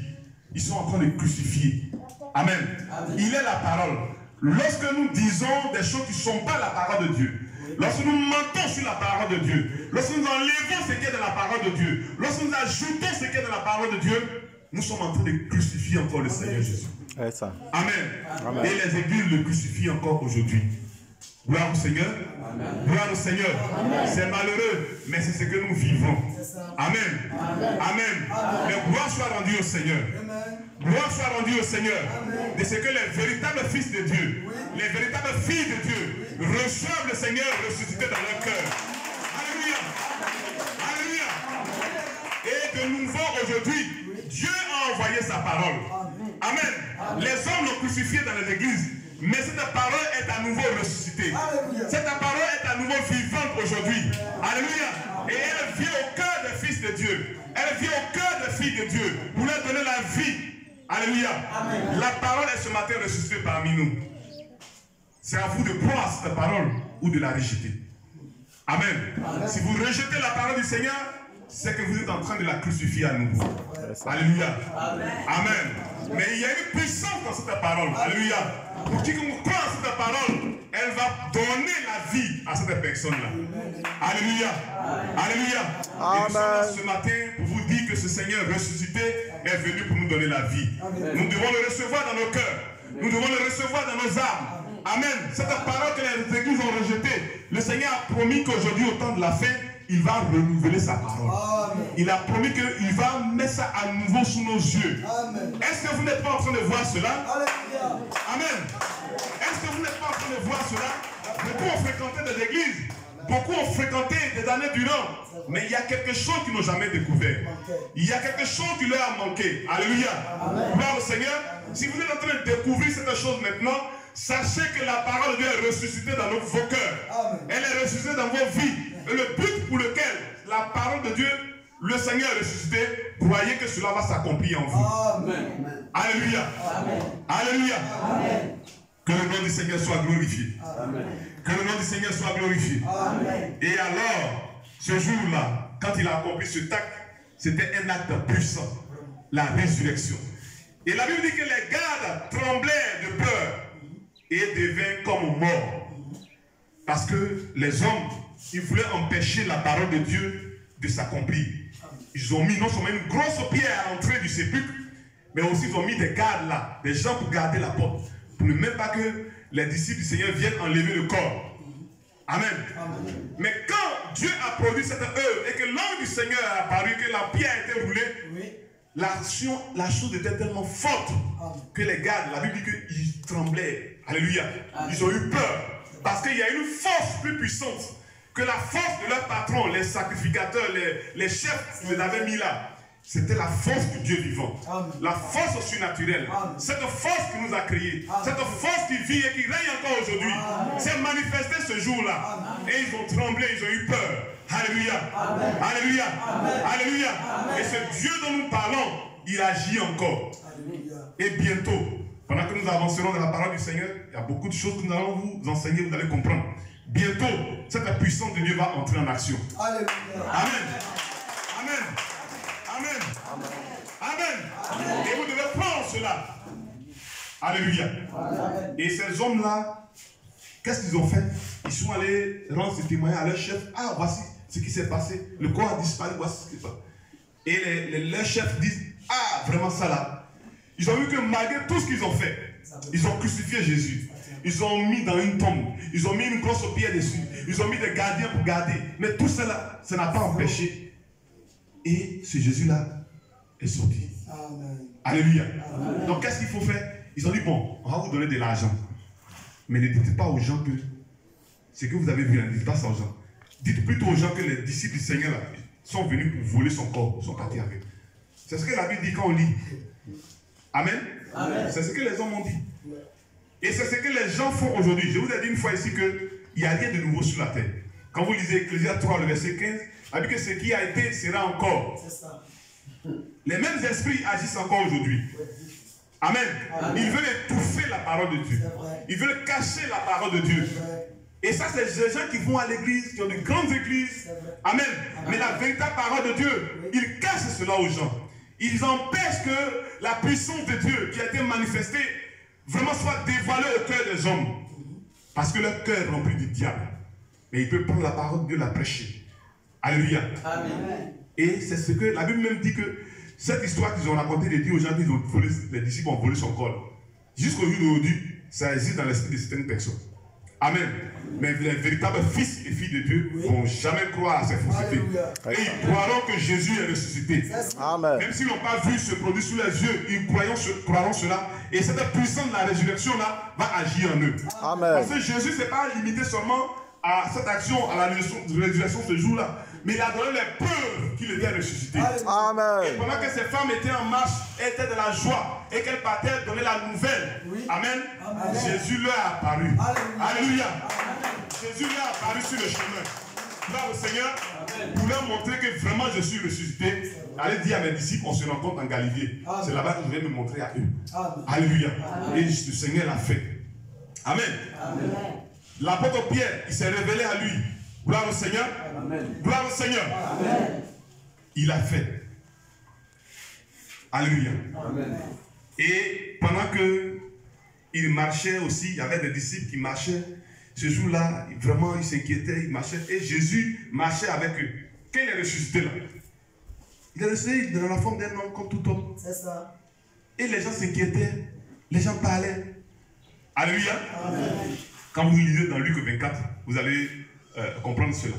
Ils sont en train de crucifier. Amen. Amen. Il est la parole. Lorsque nous disons des choses qui ne sont pas la parole de Dieu, lorsque nous mentons sur la parole de Dieu, lorsque nous enlevons ce qui est de la parole de Dieu, lorsque nous ajoutons ce qui est de la parole de Dieu, nous sommes en train de crucifier encore le Seigneur Jésus. Ça. Amen. Amen. Et les églises le crucifient encore aujourd'hui. Gloire au Seigneur. Amen. Gloire au Seigneur. C'est malheureux, mais c'est ce que nous vivons. Amen. Amen. Amen. Amen. Mais gloire soit rendue au Seigneur. Amen. Gloire soit rendue au Seigneur. Amen. De ce que les véritables fils de Dieu, oui, les véritables filles de Dieu, oui, reçoivent le Seigneur ressuscité dans leur cœur. Alléluia. Alléluia. Et de nouveau aujourd'hui, Dieu a envoyé sa parole. Amen. Amen. Les hommes l'ont crucifié dans les églises, mais cette parole est à nouveau ressuscitée. Alléluia. Cette parole est à nouveau vivante aujourd'hui. Alléluia. Et elle vient au cœur des fils de Dieu. Elle vient au cœur des filles de Dieu pour leur donner la vie. Alléluia. Amen. La parole est ce matin ressuscitée parmi nous. C'est à vous de croire cette parole ou de la rejeter. Amen. Amen. Si vous rejetez la parole du Seigneur, c'est que vous êtes en train de la crucifier à nouveau. Alléluia. Amen. Amen. Mais il y a une puissance dans cette parole. Alléluia. Pour quiconque croit à cette parole, elle va donner la vie à cette personne-là. Alléluia. Alléluia. Et nous sommes ce matin pour vous dire que ce Seigneur ressuscité est venu pour nous donner la vie. Nous devons le recevoir dans nos cœurs. Nous devons le recevoir dans nos âmes. Amen. Cette parole que les églises ont rejetée, le Seigneur a promis qu'aujourd'hui, au temps de la fin, il va renouveler sa parole. Amen. Il a promis qu'il va mettre ça à nouveau sous nos yeux. Est-ce que vous n'êtes pas en train de voir cela? Alléluia. Amen. Est-ce que vous n'êtes pas en train de voir cela? Beaucoup ont fréquenté des églises. Beaucoup ont fréquenté des années durant. Mais il y a quelque chose qu'ils n'ont jamais découvert. Il y a quelque chose qui leur a manqué. Alléluia. Gloire au Seigneur. Si vous êtes en train de découvrir cette chose maintenant, sachez que la parole de Dieu est ressuscitée dans vos cœurs. Elle est ressuscitée dans vos vies. Et le but pour lequel la parole de Dieu, le Seigneur est ressuscité, croyez que cela va s'accomplir en vous. Amen. Alléluia. Amen. Alléluia. Amen. Que le nom du Seigneur soit glorifié. Amen. Que le nom du Seigneur soit glorifié. Amen. Et alors, ce jour-là, quand il a accompli ce acte, c'était un acte puissant. La résurrection. Et la Bible dit que les gardes tremblaient de peur et devinrent comme morts. Parce que les hommes ils voulaient empêcher la parole de Dieu de s'accomplir. Ils ont mis non seulement une grosse pierre à l'entrée du sépulcre, mais aussi ils ont mis des gardes là, des gens pour garder la porte, pour ne même pas que les disciples du Seigneur viennent enlever le corps. Amen. Amen. Mais quand Dieu a produit cette œuvre et que l'ange du Seigneur a apparu, que la pierre a été roulée, oui. La chose était tellement forte que les gardes, la Bible dit qu'ils tremblaient. Alléluia. Amen. Ils ont eu peur. Parce qu'il y a une force plus puissante que la force de leur patron, les sacrificateurs, les chefs qui les avaient mis là. C'était la force du Dieu vivant. Amen. La force surnaturelle. Amen. Cette force qui nous a créés. Amen. Cette force qui vit et qui règne encore aujourd'hui. S'est manifestée ce jour-là. Et ils ont tremblé, ils ont eu peur. Alléluia. Amen. Alléluia. Amen. Alléluia. Amen. Et ce Dieu dont nous parlons, il agit encore. Alléluia. Et bientôt, pendant que nous avancerons dans la parole du Seigneur, il y a beaucoup de choses que nous allons vous enseigner, vous allez comprendre. Bientôt, cette puissance de Dieu va entrer en action. Alléluia. Amen. Amen. Amen. Amen. Amen. Et vous devez prendre cela. Alléluia. Amen. Et ces hommes-là, qu'est-ce qu'ils ont fait? Ils sont allés rendre ce témoignage à leur chef. Ah, voici ce qui s'est passé. Le corps a disparu, voici ce qui s'est passé. Et leurs chefs disent, ah, vraiment ça là. Ils ont vu que malgré tout ce qu'ils ont fait, ils ont crucifié Jésus. Ils ont mis dans une tombe. Ils ont mis une grosse pierre dessus. Ils ont mis des gardiens pour garder. Mais tout cela, ça n'a pas empêché. Et ce Jésus-là est sorti. Amen. Alléluia. Amen. Donc qu'est-ce qu'il faut faire? Ils ont dit, bon, on va vous donner de l'argent. Mais ne dites pas aux gens que ce que vous avez vu, ne dites pas ça aux gens. Dites plutôt aux gens que les disciples du Seigneur là, sont venus pour voler son corps, sont partis avec. C'est ce que la Bible dit quand on lit. Amen. Amen. C'est ce que les hommes ont dit. Et c'est ce que les gens font aujourd'hui. Je vous ai dit une fois ici qu'il n'y a rien de nouveau sur la terre. Quand vous lisez Ecclésiaste 3, le verset 15, il dit que ce qui a été sera encore. C'est ça. Les mêmes esprits agissent encore aujourd'hui. Amen. Amen. Ils veulent étouffer la parole de Dieu. Ils veulent cacher la parole de Dieu. Et ça, c'est des gens qui vont à l'église, qui ont de grandes églises. Amen. Amen. Mais la véritable parole de Dieu, ils cachent cela aux gens. Ils empêchent que la puissance de Dieu qui a été manifestée vraiment soit dévoilée au cœur des hommes. Parce que leur cœur est rempli du diable. Mais ils peuvent prendre la parole de Dieu, la prêcher. Alléluia. Amen. Et c'est ce que la Bible même dit que cette histoire qu'ils ont racontée de Dieu aux gens, les disciples ont volé son corps. Jusqu'au jour d'aujourd'hui, ça existe dans l'esprit de certaines personnes. Amen. Mais les véritables fils et filles de Dieu ne vont jamais croire à ces faussetés. Et ils croiront que Jésus est ressuscité. Amen. Même s'ils n'ont pas vu ce produit sous les yeux, ils croiront cela. Et cette puissance de la résurrection-là va agir en eux. Amen. Parce que Jésus, ce n'est pas limité seulement à cette action, à la résurrection ce jour-là. Mais il a donné les preuves qu'il était ressuscité. Amen. Et pendant que ces femmes étaient en marche, elles étaient dans la joie et qu'elles partaient donner la nouvelle. Oui. Amen. Amen. Jésus leur a apparu. Alléluia. Alléluia. Amen. Jésus leur a apparu sur le chemin. Gloire au Seigneur. Pour leur montrer que vraiment je suis ressuscité. Allez dire à mes disciples, on se rencontre en Galilée. C'est là-bas que je vais me montrer à eux. Amen. Alléluia. Amen. Et le Seigneur l'a fait. Amen. Amen. L'apôtre Pierre, il s'est révélé à lui. Gloire au Seigneur. Amen. Gloire au Seigneur. Amen. Il a fait. Alléluia. Amen. Et pendant qu'il marchait aussi, il y avait des disciples qui marchaient. Ce jour-là, vraiment, ils s'inquiétaient, ils marchaient. Et Jésus marchait avec eux. Quand il est ressuscité là, il est ressuscité dans la forme d'un homme comme tout homme. C'est ça. Et les gens s'inquiétaient. Les gens parlaient. Alléluia. Amen. Quand vous lisez dans Luc 24, vous allez comprendre cela.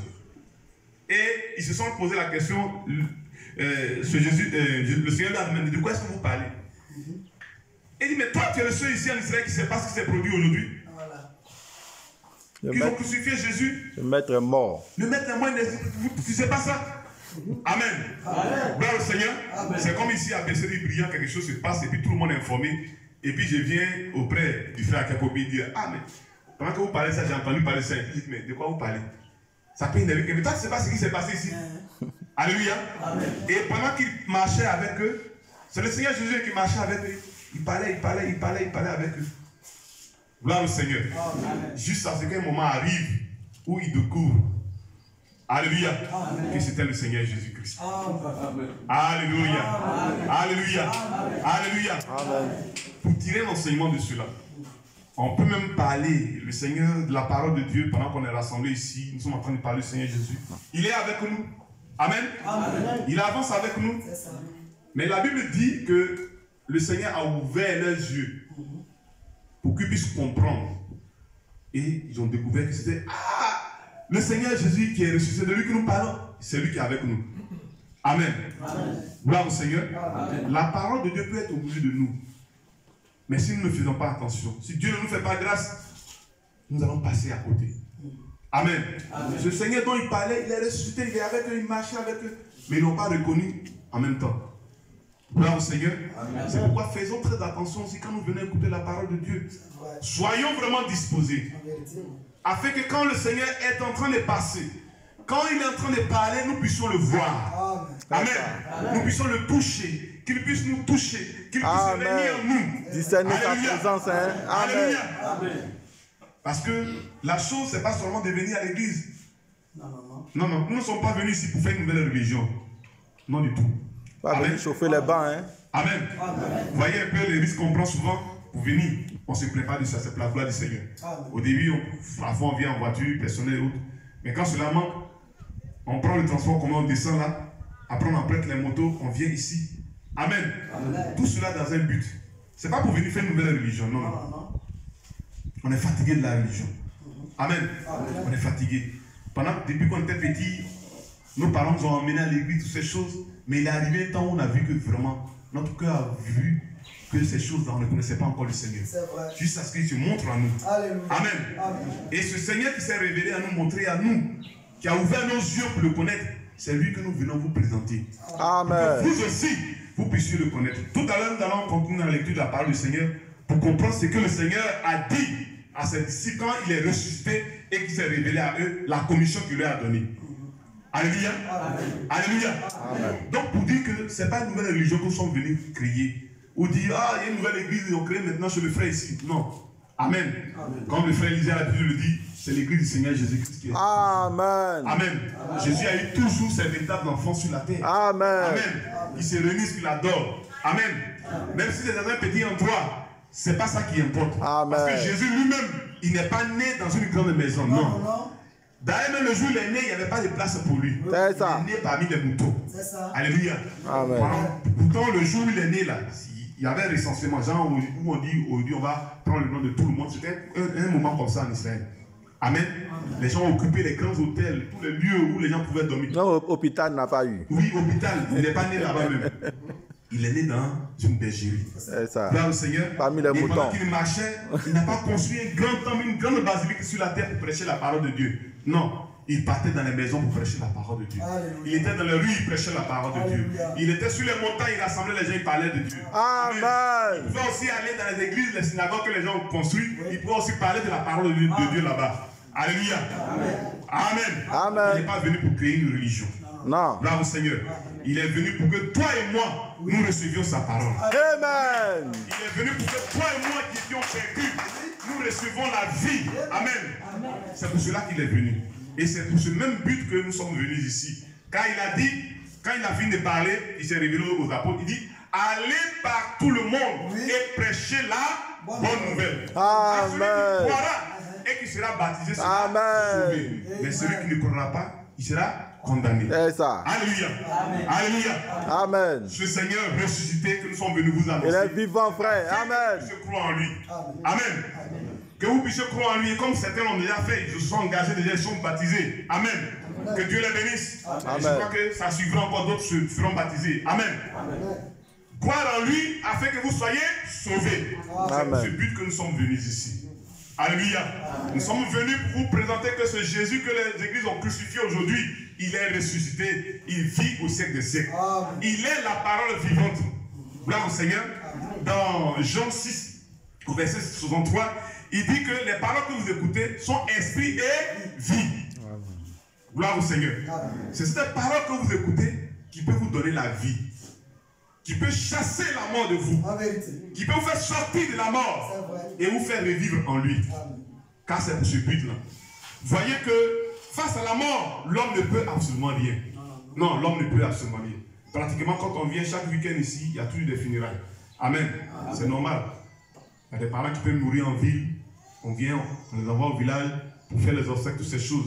Et ils se sont posé la question, le Seigneur lui a demandé, de quoi est-ce que vous parlez? Il dit, mais toi tu es le seul ici en Israël qui ne sait pas ce qui s'est produit aujourd'hui. Voilà. Ils ont crucifié Jésus. Le maître est mort. Le maître est mort, tu ne sais pas ça? Amen. Amen. Gloire au Seigneur. C'est comme ici à Besséry Brillant, quelque chose se passe et puis tout le monde est informé. Et puis je viens auprès du frère Kapobi dire, ah mais pendant que vous parlez ça, j'ai entendu parler ça. Je dis, mais de quoi vous parlez? Ça peut énerver. Mais toi, tu ne sais pas ce qui s'est passé ici. Alléluia. Amen. Et pendant qu'il marchait avec eux, c'est le Seigneur Jésus qui marchait avec eux. Il parlait avec eux. Gloire au Seigneur. Amen. Juste à ce qu'un moment arrive où il découvre. Alléluia. Amen. Que c'était le Seigneur Jésus-Christ. Alléluia. Amen. Alléluia. Amen. Alléluia. Amen. Pour tirer l'enseignement de cela, On peut même parler, le Seigneur, de la parole de Dieu, pendant qu'on est rassemblés ici, nous sommes en train de parler du Seigneur Jésus. Il est avec nous. Amen. Amen. Il avance avec nous. Mais la Bible dit que le Seigneur a ouvert leurs yeux pour qu'ils puissent comprendre. Et ils ont découvert que c'était le Seigneur Jésus qui est ressuscité, de lui que nous parlons, c'est lui qui est avec nous. Amen. Gloire au Seigneur. Amen. La parole de Dieu peut être au milieu de nous. Mais si nous ne faisons pas attention, si Dieu ne nous fait pas grâce, nous allons passer à côté. Amen. Amen. Ce Seigneur dont il parlait, il est ressuscité, il est avec eux, il marchait avec eux, mais ils n'ont pas reconnu en même temps. Gloire au Seigneur. C'est pourquoi faisons très attention aussi quand nous venons écouter la parole de Dieu. Soyons vraiment disposés. Afin que quand le Seigneur est en train de passer, quand il est en train de parler, nous puissions le voir. Amen. Amen. Nous puissions le toucher, qu'il puisse nous toucher, qu'il puisse venir en nous. Discerner sa présence. Hein? Amen. Amen. Parce que la chose, ce n'est pas seulement de venir à l'église. Non, nous ne sommes pas venus ici pour faire une nouvelle religion. Non du tout. Pas venir chauffer les bancs. Hein? Amen. Amen. Vous voyez un peu les risques qu'on prend souvent pour venir. On se prépare de ça, c'est la gloire du Seigneur. Amen. Au début, parfois on vient en voiture, personnel et autres. Mais quand cela manque, on prend le transport commun, on descend là. Après, on emprunte les motos, on vient ici. Amen. Amen. Tout cela dans un but. Ce n'est pas pour venir faire une nouvelle religion, non. On est fatigué de la religion. Amen. Amen. On est fatigué. Depuis qu'on était petit, nos parents nous ont emmenés à l'église, toutes ces choses. Mais il est arrivé un temps où on a vu que vraiment, notre cœur a vu que ces choses-là, on ne connaissait pas encore le Seigneur. Jusqu'à ce qu'il se montre à nous. Alléluia. Amen. Amen. Et ce Seigneur qui s'est révélé à nous, montrer à nous, qui a ouvert nos yeux pour le connaître, c'est lui que nous venons vous présenter. Amen. Pour que vous aussi, vous puissiez le connaître. Tout à l'heure, nous allons continuer dans la lecture de la parole du Seigneur pour comprendre ce que le Seigneur a dit à ses disciples quand il est ressuscité et qu'il s'est révélé à eux, la commission qu'il leur a donnée. Alléluia. Amen. Alléluia. Amen. Donc pour dire que ce n'est pas une nouvelle religion que nous sommes venus créer. Ou dire, il y a une nouvelle église, ils ont créé maintenant chez le frère ici. Non. Amen. Amen. Comme le frère Élisée a le dit, c'est l'église du Seigneur Jésus-Christ qui est. Amen. Amen. Amen. Jésus a eu toujours ses véritables enfants sur la terre. Amen. Amen. Ils se réunissent, ils l'adorent. Amen. Amen. Même si c'est un petit endroit, ce n'est pas ça qui importe. Amen. Parce que Jésus lui-même, il n'est pas né dans une grande maison. Non. D'ailleurs, même le jour où il est né, il n'y avait pas de place pour lui. C'est ça. Il est né parmi les moutons. C'est ça. Alléluia. Amen. Pourtant, le jour où il est né là, il y avait un recensement. Genre où on dit, aujourd'hui, on va prendre le nom de tout le monde. C'était un moment comme ça en Israël. Amen. Amen. Les gens occupaient les grands hôtels, tous les lieux où les gens pouvaient dormir. Non, hôpital n'a pas eu. Oui, hôpital. Il n'est pas né là-bas même. Il est né dans une bergerie. C'est ça. Là, le Seigneur, parmi les moutons. Pendant qu'il marchait, il n'a pas construit un grand temple, une grande basilique sur la terre pour prêcher la parole de Dieu. Non. Il partait dans les maisons pour prêcher la parole de Dieu. Alléluia. Il était dans les rues, il prêchait la parole de Dieu. Il était sur les montagnes, il rassemblait les gens, il parlait de Dieu. Amen. Il pouvait aussi aller dans les églises, les synagogues que les gens ont construites. Il pouvait aussi parler de la parole de Dieu là-bas. Alléluia. Amen. Amen. Amen. Il n'est pas venu pour créer une religion. Non. Là au Seigneur. Il est venu pour que toi et moi, nous recevions sa parole. Amen. Il est venu pour que toi et moi qui étions perdus, nous recevons la vie. Amen. C'est pour cela qu'il est venu. Et c'est pour ce même but que nous sommes venus ici. Car il a dit, quand il a fini de parler, il s'est révélé aux apôtres, il dit, allez par tout le monde et prêchez la bonne nouvelle. À celui qui croira et qui sera baptisé sera sauvé. Mais celui qui ne croira pas, il sera condamné. C'est ça. Alléluia. Amen. Alléluia. Amen. Ce Seigneur ressuscité que nous sommes venus vous annoncer. Il est vivant, frère. Amen. Que vous puissiez croire en lui. Amen. Que vous puissiez croire en lui. Et comme certains l'ont déjà fait, ils se sont engagés déjà, ils sont baptisés. Amen. Que Dieu les bénisse. Amen. Et je crois que ça suivra encore, d'autres se feront baptiser. Amen. Amen. Croire en lui afin que vous soyez sauvés. C'est pour ce but que nous sommes venus ici. Alléluia. Nous sommes venus pour vous présenter que ce Jésus que les églises ont crucifié aujourd'hui, il est ressuscité, il vit au siècle des siècles. Il est la parole vivante. Gloire au Seigneur. Dans Jean 6, au verset 63, il dit que les paroles que vous écoutez sont esprit et vie. Gloire au Seigneur. C'est cette parole que vous écoutez qui peut vous donner la vie, qui peut chasser la mort de vous, qui peut vous faire sortir de la mort et vous faire revivre en lui. Car c'est pour ce but-là. Voyez que face à la mort, l'homme ne peut absolument rien. Non, l'homme ne peut absolument rien. Pratiquement, quand on vient chaque week-end ici, il y a toujours des funérailles. Amen. C'est normal. Il y a des parents qui peuvent mourir en ville, on vient, on les envoie au village pour faire les obsèques, toutes ces choses.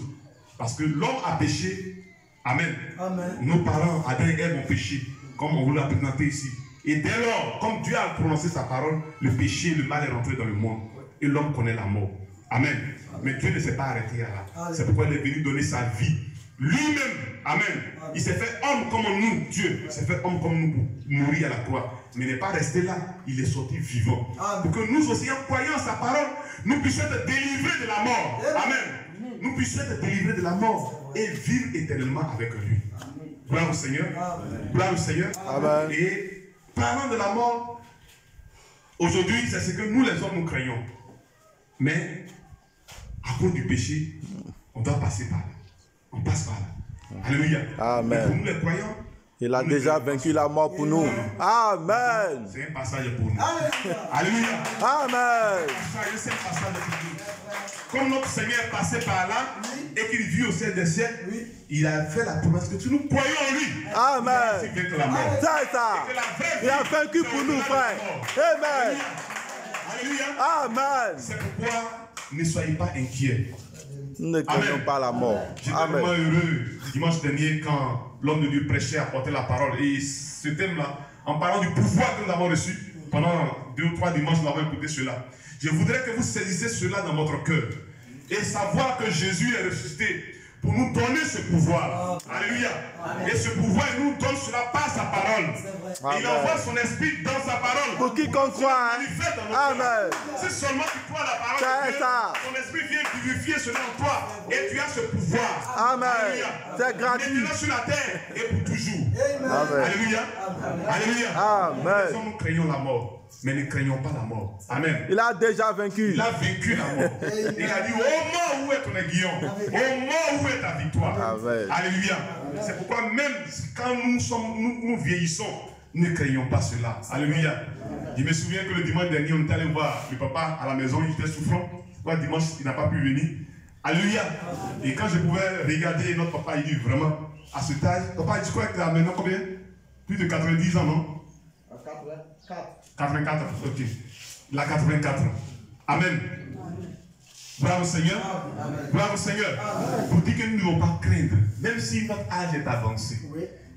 Parce que l'homme a péché. Amen. Amen. Nos parents, Adam et Ève, ont péché, comme on vous l'a présenté ici. Et dès lors, comme Dieu a prononcé sa parole, le péché, le mal est rentré dans le monde. Et l'homme connaît la mort. Amen. Mais Dieu ne s'est pas arrêté là. C'est pourquoi il est venu donner sa vie. Lui-même, amen. Il s'est fait homme comme nous, Dieu. Il s'est fait homme comme nous pour mourir à la croix. Mais il n'est pas resté là. Il est sorti vivant. Pour que nous aussi, en croyant sa parole, nous puissions être délivrés de la mort. Amen. Nous puissions être délivrés de la mort et vivre éternellement avec lui. Gloire au Seigneur. Gloire au Seigneur. Amen. Et parlant de la mort, aujourd'hui, c'est ce que nous les hommes nous craignons. Mais à cause du péché, on doit passer par là. On passe par là. Alléluia. Amen. Mais pour nous les croyants, il a déjà vaincu la mort pour nous. Amen. C'est un passage pour nous. Alléluia. Amen. C'est un passage pour nous. Comme notre Seigneur est passé par là et qu'il vit au ciel des siècles, il a fait la promesse que nous croyons en lui. Amen. C'est ça. Il a vaincu pour nous, frère. Amen. Alléluia. Amen. C'est pourquoi ne soyez pas inquiets. Nous ne craignons pas la mort. J'étais vraiment heureux dimanche dernier quand l'homme de Dieu prêchait, apportait la parole. Et ce thème-là, en parlant du pouvoir que nous avons reçu, pendant 2 ou 3 dimanches, nous avons écouté cela. Je voudrais que vous saisissiez cela dans votre cœur et savoir que Jésus est ressuscité pour nous donner ce pouvoir. Alléluia. Et ce pouvoir, il nous donne cela par sa parole. Et il envoie son esprit dans sa parole. Pour quiconque croit. Amen. Si seulement tu crois la parole de Dieu, ton esprit vient vivifier cela en toi. Et tu as ce pouvoir. Amen. C'est gratuit. Maintenant sur la terre et pour toujours. Amen. Alléluia. Alléluia. Amen. Nous craignons la mort, mais ne craignons pas la mort. Amen. Il a déjà vaincu. Il a vaincu la mort. Il a dit, oh mort, où est ton aiguillon? Oh mort, où est ta victoire? Amen. Alléluia. C'est pourquoi même quand nous vieillissons, ne craignons pas cela. Alléluia. Je me souviens que le dimanche dernier, on était allé voir le papa à la maison, il était souffrant. Pourquoi dimanche, il n'a pas pu venir? Alléluia. Et quand je pouvais regarder notre papa, il dit vraiment, à cet âge, papa, je crois que tu as maintenant combien? Plus de 90 ans, non? 84, ok. Il a 84 ans. Amen. Bravo Seigneur. Bravo Seigneur. Pour dire que nous ne devons pas craindre, même si notre âge est avancé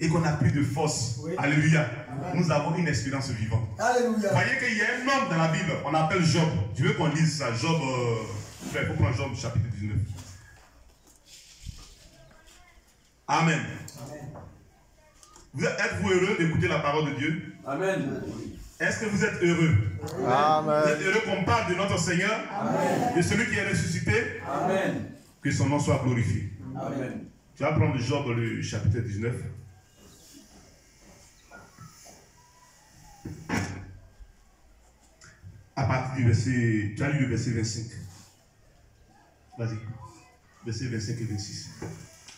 et qu'on n'a plus de force. Alléluia. Nous avons une espérance vivante. Alléluia. Voyez qu'il y a un homme dans la Bible, on l'appelle Job. Je veux qu'on lise ça. Job, il faut prendre Job chapitre 19. Amen. Êtes-vous heureux d'écouter la parole de Dieu? Amen. Est-ce que vous êtes heureux? Amen. Vous êtes heureux qu'on parle de notre Seigneur? Amen. De celui qui est ressuscité? Amen. Que son nom soit glorifié. Amen. Tu vas prendre Job le chapitre 19. À partir du verset... Tu as lu le verset 25. Vas-y. Verset 25 et 26.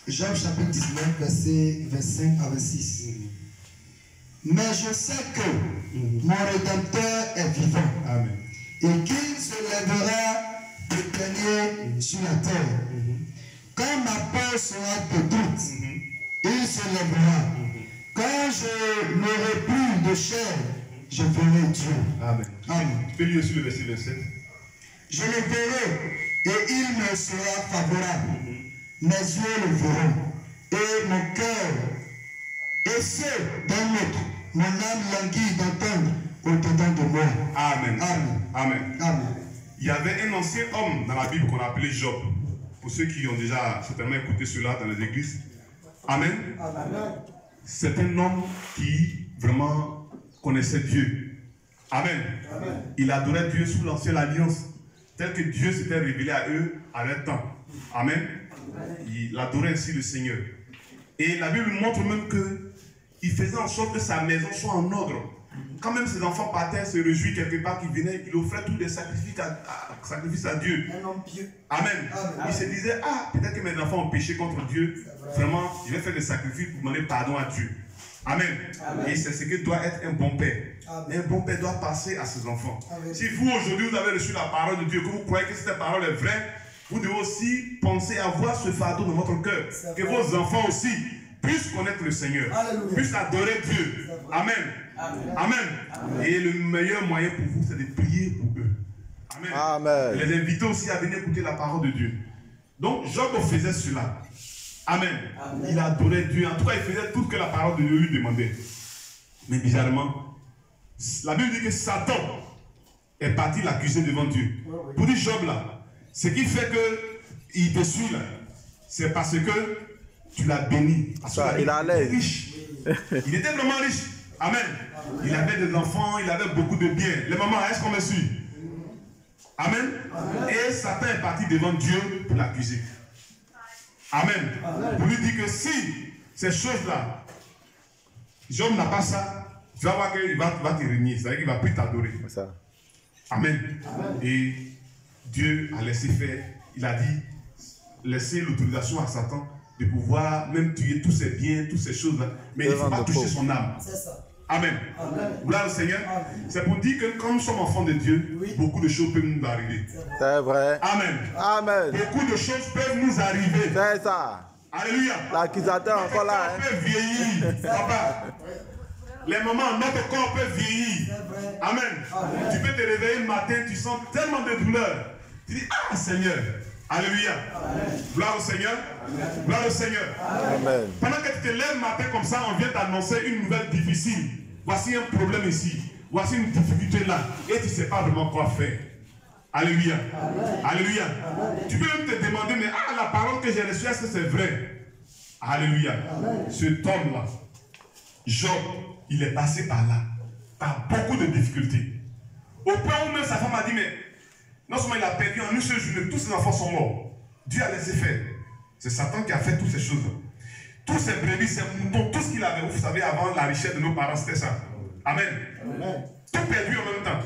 Job chapitre 19, verset 25 à 26. Mais je sais que mon Rédempteur est vivant. Amen. Et qu'il se lèvera de régner sur la terre. Quand ma peur sera détruite, il se lèvera. Quand je n'aurai plus de chair, je verrai Dieu. Amen. Amen. Tu peux lire aussi le verset 27. Je le verrai et il me sera favorable. Mes yeux le verront et mon cœur et ceux d'un autre, mon âme languit d'entendre au-dedans de moi. Amen. Amen. Amen. Amen. Il y avait un ancien homme dans la Bible qu'on appelait Job. Pour ceux qui ont déjà certainement écouté cela dans les églises. Amen. Amen. C'est un homme qui vraiment connaissait Dieu. Amen. Amen. Il adorait Dieu sous l'ancienne alliance, tel que Dieu s'était révélé à eux à leur temps. Amen. Il adorait ainsi le Seigneur. Et la Bible montre même qu'il faisait en sorte que sa maison soit en ordre. Quand même ses enfants partaient, se réjouillaient quelque part qu'ils venaient, il offrait tous les sacrifices à Dieu. Un homme pieux. Amen. Il se disait, ah, peut-être que mes enfants ont péché contre Dieu. Vraiment, je vais faire des sacrifices pour demander pardon à Dieu. Amen. Amen. Et c'est ce que doit être un bon père. Amen. Un bon père doit passer à ses enfants. Amen. Si vous, aujourd'hui, vous avez reçu la parole de Dieu, que vous croyez que cette parole est vraie, vous devez aussi penser à avoir ce fardeau dans votre cœur. Que vos enfants aussi puissent connaître le Seigneur. Alléluia. Puissent adorer Dieu. Amen. Amen. Amen. Amen. Et le meilleur moyen pour vous, c'est de prier pour eux. Amen. Il les invitait aussi à venir écouter la parole de Dieu. Donc Job faisait cela. Amen. Il adorait Dieu. En tout cas, il faisait tout ce que la parole de Dieu lui demandait. Mais bizarrement, la Bible dit que Satan est parti l'accuser devant Dieu. Pour dire Job là, ce qui fait qu'il te suit là, c'est parce que tu l'as béni. Parce il allait riche. Il était vraiment riche. Amen. Il avait des enfants, il avait beaucoup de biens. Les mamans, est-ce qu'on me suit? Amen. Et Satan est parti devant Dieu pour l'accuser. Amen. Pour lui dire que si ces choses-là, Job n'a pas ça, tu vas voir qu'il va te régner. C'est-à-dire qu'il ne va plus t'adorer. Amen. Et Dieu a laissé faire. Il a dit, laisser l'autorisation à Satan de pouvoir même tuer tous ses biens, toutes ces choses-là. Mais il ne faut pas toucher son âme. C'est ça. Amen. Gloire au Seigneur. C'est pour dire que quand nous sommes enfants de Dieu, beaucoup de choses peuvent nous arriver. C'est vrai. Amen. Amen. Beaucoup de choses peuvent nous arriver. C'est ça. Alléluia. L'accusateur encore là. Notre corps peut vieillir. Papa. Les mamans, notre corps peut vieillir. Amen. Tu peux te réveiller le matin, tu sens tellement de douleur. Tu dis, ah Seigneur. Alléluia. Gloire au Seigneur. Gloire au Seigneur. Amen. Pendant que tu te lèves le matin comme ça, on vient t'annoncer une nouvelle difficile. Voici un problème ici. Voici une difficulté là. Et tu ne sais pas vraiment quoi faire. Alléluia. Alléluia. Tu peux même te demander, mais la parole que j'ai reçue, est-ce que c'est vrai? Alléluia. Cet homme-là, Job, il est passé par là, par beaucoup de difficultés. Au point où même sa femme a dit, mais non seulement il a perdu en une seule journée, tous ses enfants sont morts. Dieu a laissé faire. C'est Satan qui a fait toutes ces choses. Tous ces brebis, ces moutons, tout ce qu'il avait, vous savez, avant la richesse de nos parents, c'était ça. Amen. Amen. Tout perdu en même temps.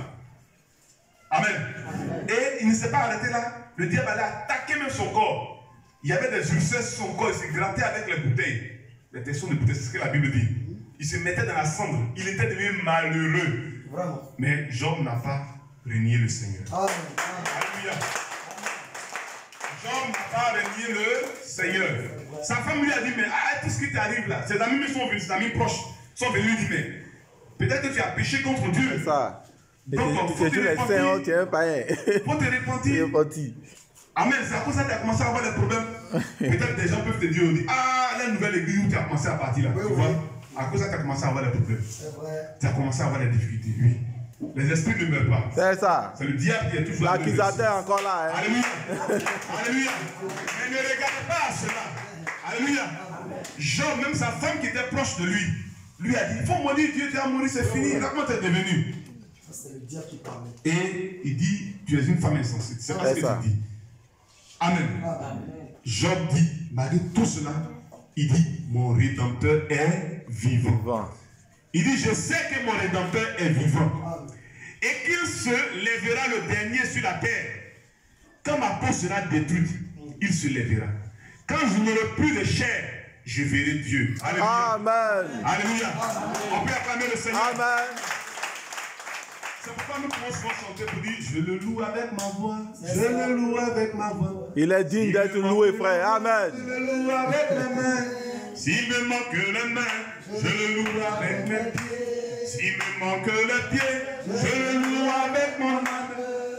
Amen. Et il ne s'est pas arrêté là. Le diable allait attaquer même son corps. Il y avait des ulcères sur son corps, il se grattait avec les bouteilles. Les tessons de bouteilles, c'est ce que la Bible dit. Il se mettait dans la cendre. Il était devenu malheureux. Vraiment. Mais Job n'a pas renié le Seigneur. Amen. Alléluia. Job n'a pas renié le Seigneur. Sa femme lui a dit, mais tout ce qui t'arrive là, ses amis sont venus, ses amis proches sont venus lui dire, mais peut-être que tu as péché contre Dieu. C'est ça. Donc, il faut te repentir. Tu es un païen. Faut te repentir. Amen. C'est à cause de ça que tu as commencé à avoir des problèmes. Peut-être des gens peuvent te dire, la nouvelle église où tu as commencé à partir là. Tu vois, à cause de ça que tu as commencé à avoir des problèmes. Tu as commencé à avoir des difficultés. Oui. Les esprits ne meurent pas. C'est ça. C'est le diable qui est toujours là. L'accusateur encore là. Hein. Alléluia. Alléluia. Mais ne regarde pas à cela. Alléluia. Job, même sa femme qui était proche de lui, lui a dit, il faut maudire Dieu, tu as mouru, c'est fini. Comment tu es devenu? C'est le diable qui parle. Et il dit, tu es une femme insensée. C'est pas ce que tu dis. Amen. Job dit, malgré tout cela, il dit, mon Rédempteur est vivant. Il dit, je sais que mon Rédempteur est vivant. Et qu'il se lèvera le dernier sur la terre. Quand ma peau sera détruite, il se lèvera. Quand je n'aurai plus de chair, je verrai Dieu. Alléluia. Amen. Alléluia. On peut acclamer le Seigneur. Amen. C'est pourquoi nous pouvons souvent chanter pour dire, je le loue avec ma voix. Je le loue avec ma voix. Il est digne d'être loué, frère. Amen. Je le loue avec mes mains. S'il me manque les mains, je le loue avec mes pieds. S'il me manque le pied, je le loue avec mon âme.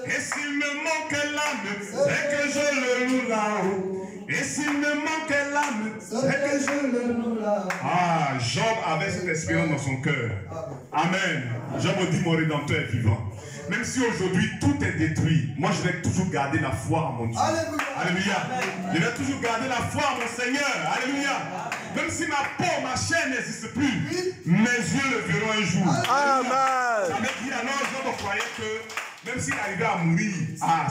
Et s'il me manque l'âme, c'est que je le loue là-haut. Et s'il me manque l'âme, c'est que je le loue là-haut. Ah, Job avait cette espérance dans son cœur. Amen. Job dit, mon Rédempteur est vivant. Même si aujourd'hui tout est détruit, moi je vais toujours garder la foi en mon Dieu. Alléluia. Je vais toujours garder la foi en mon Seigneur. Alléluia. Même si ma peau, ma chair n'existe plus, mes yeux le verront un jour. Amen. Ça veut dire alors, Job croyait que même s'il arrivait à mourir,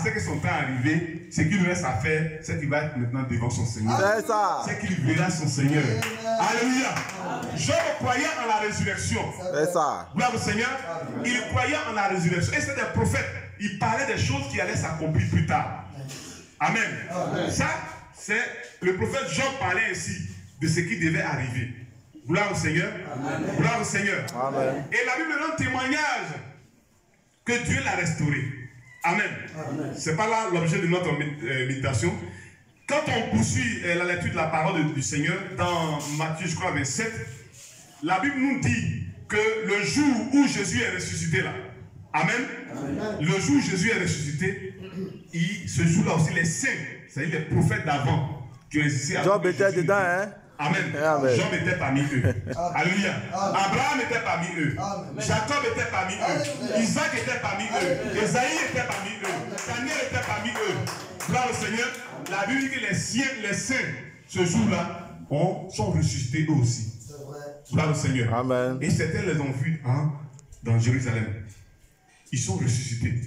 c'est que son temps est arrivé, ce qu'il lui reste à faire, c'est qu'il va être maintenant devant son Seigneur. C'est ça. C'est qu'il verra son Seigneur. Alléluia. Job croyait en la résurrection. C'est ça. Gloire au Seigneur. Il croyait en la résurrection. Et c'était des prophètes. Il parlait des choses qui allaient s'accomplir plus tard. Amen. Ça, c'est le prophète Job parlait ainsi de ce qui devait arriver. Gloire au Seigneur. Amen. Gloire au Seigneur. Amen. Et la Bible rend témoignage que Dieu l'a restauré. Amen. Ce n'est pas là l'objet de notre méditation. Quand on poursuit la lecture de la parole du Seigneur, dans Matthieu, je crois, 27, la Bible nous dit que le jour où Jésus est ressuscité là, Amen, Le jour où Jésus est ressuscité, ce jour-là aussi, les saints, c'est-à-dire les prophètes d'avant, qui ont existé avant. Job était dedans, hein? Amen. Amen. Job était parmi eux. Alléluia. Abraham était parmi eux. Jacob était parmi eux. Isaac était parmi eux. Esaïe était parmi eux. Daniel était parmi eux. Gloire au Seigneur. La Bible dit que les saints, ce jour-là, sont ressuscités eux aussi. Gloire au Seigneur. Amen. Et certains les ont vus dans Jérusalem. Ils sont ressuscités.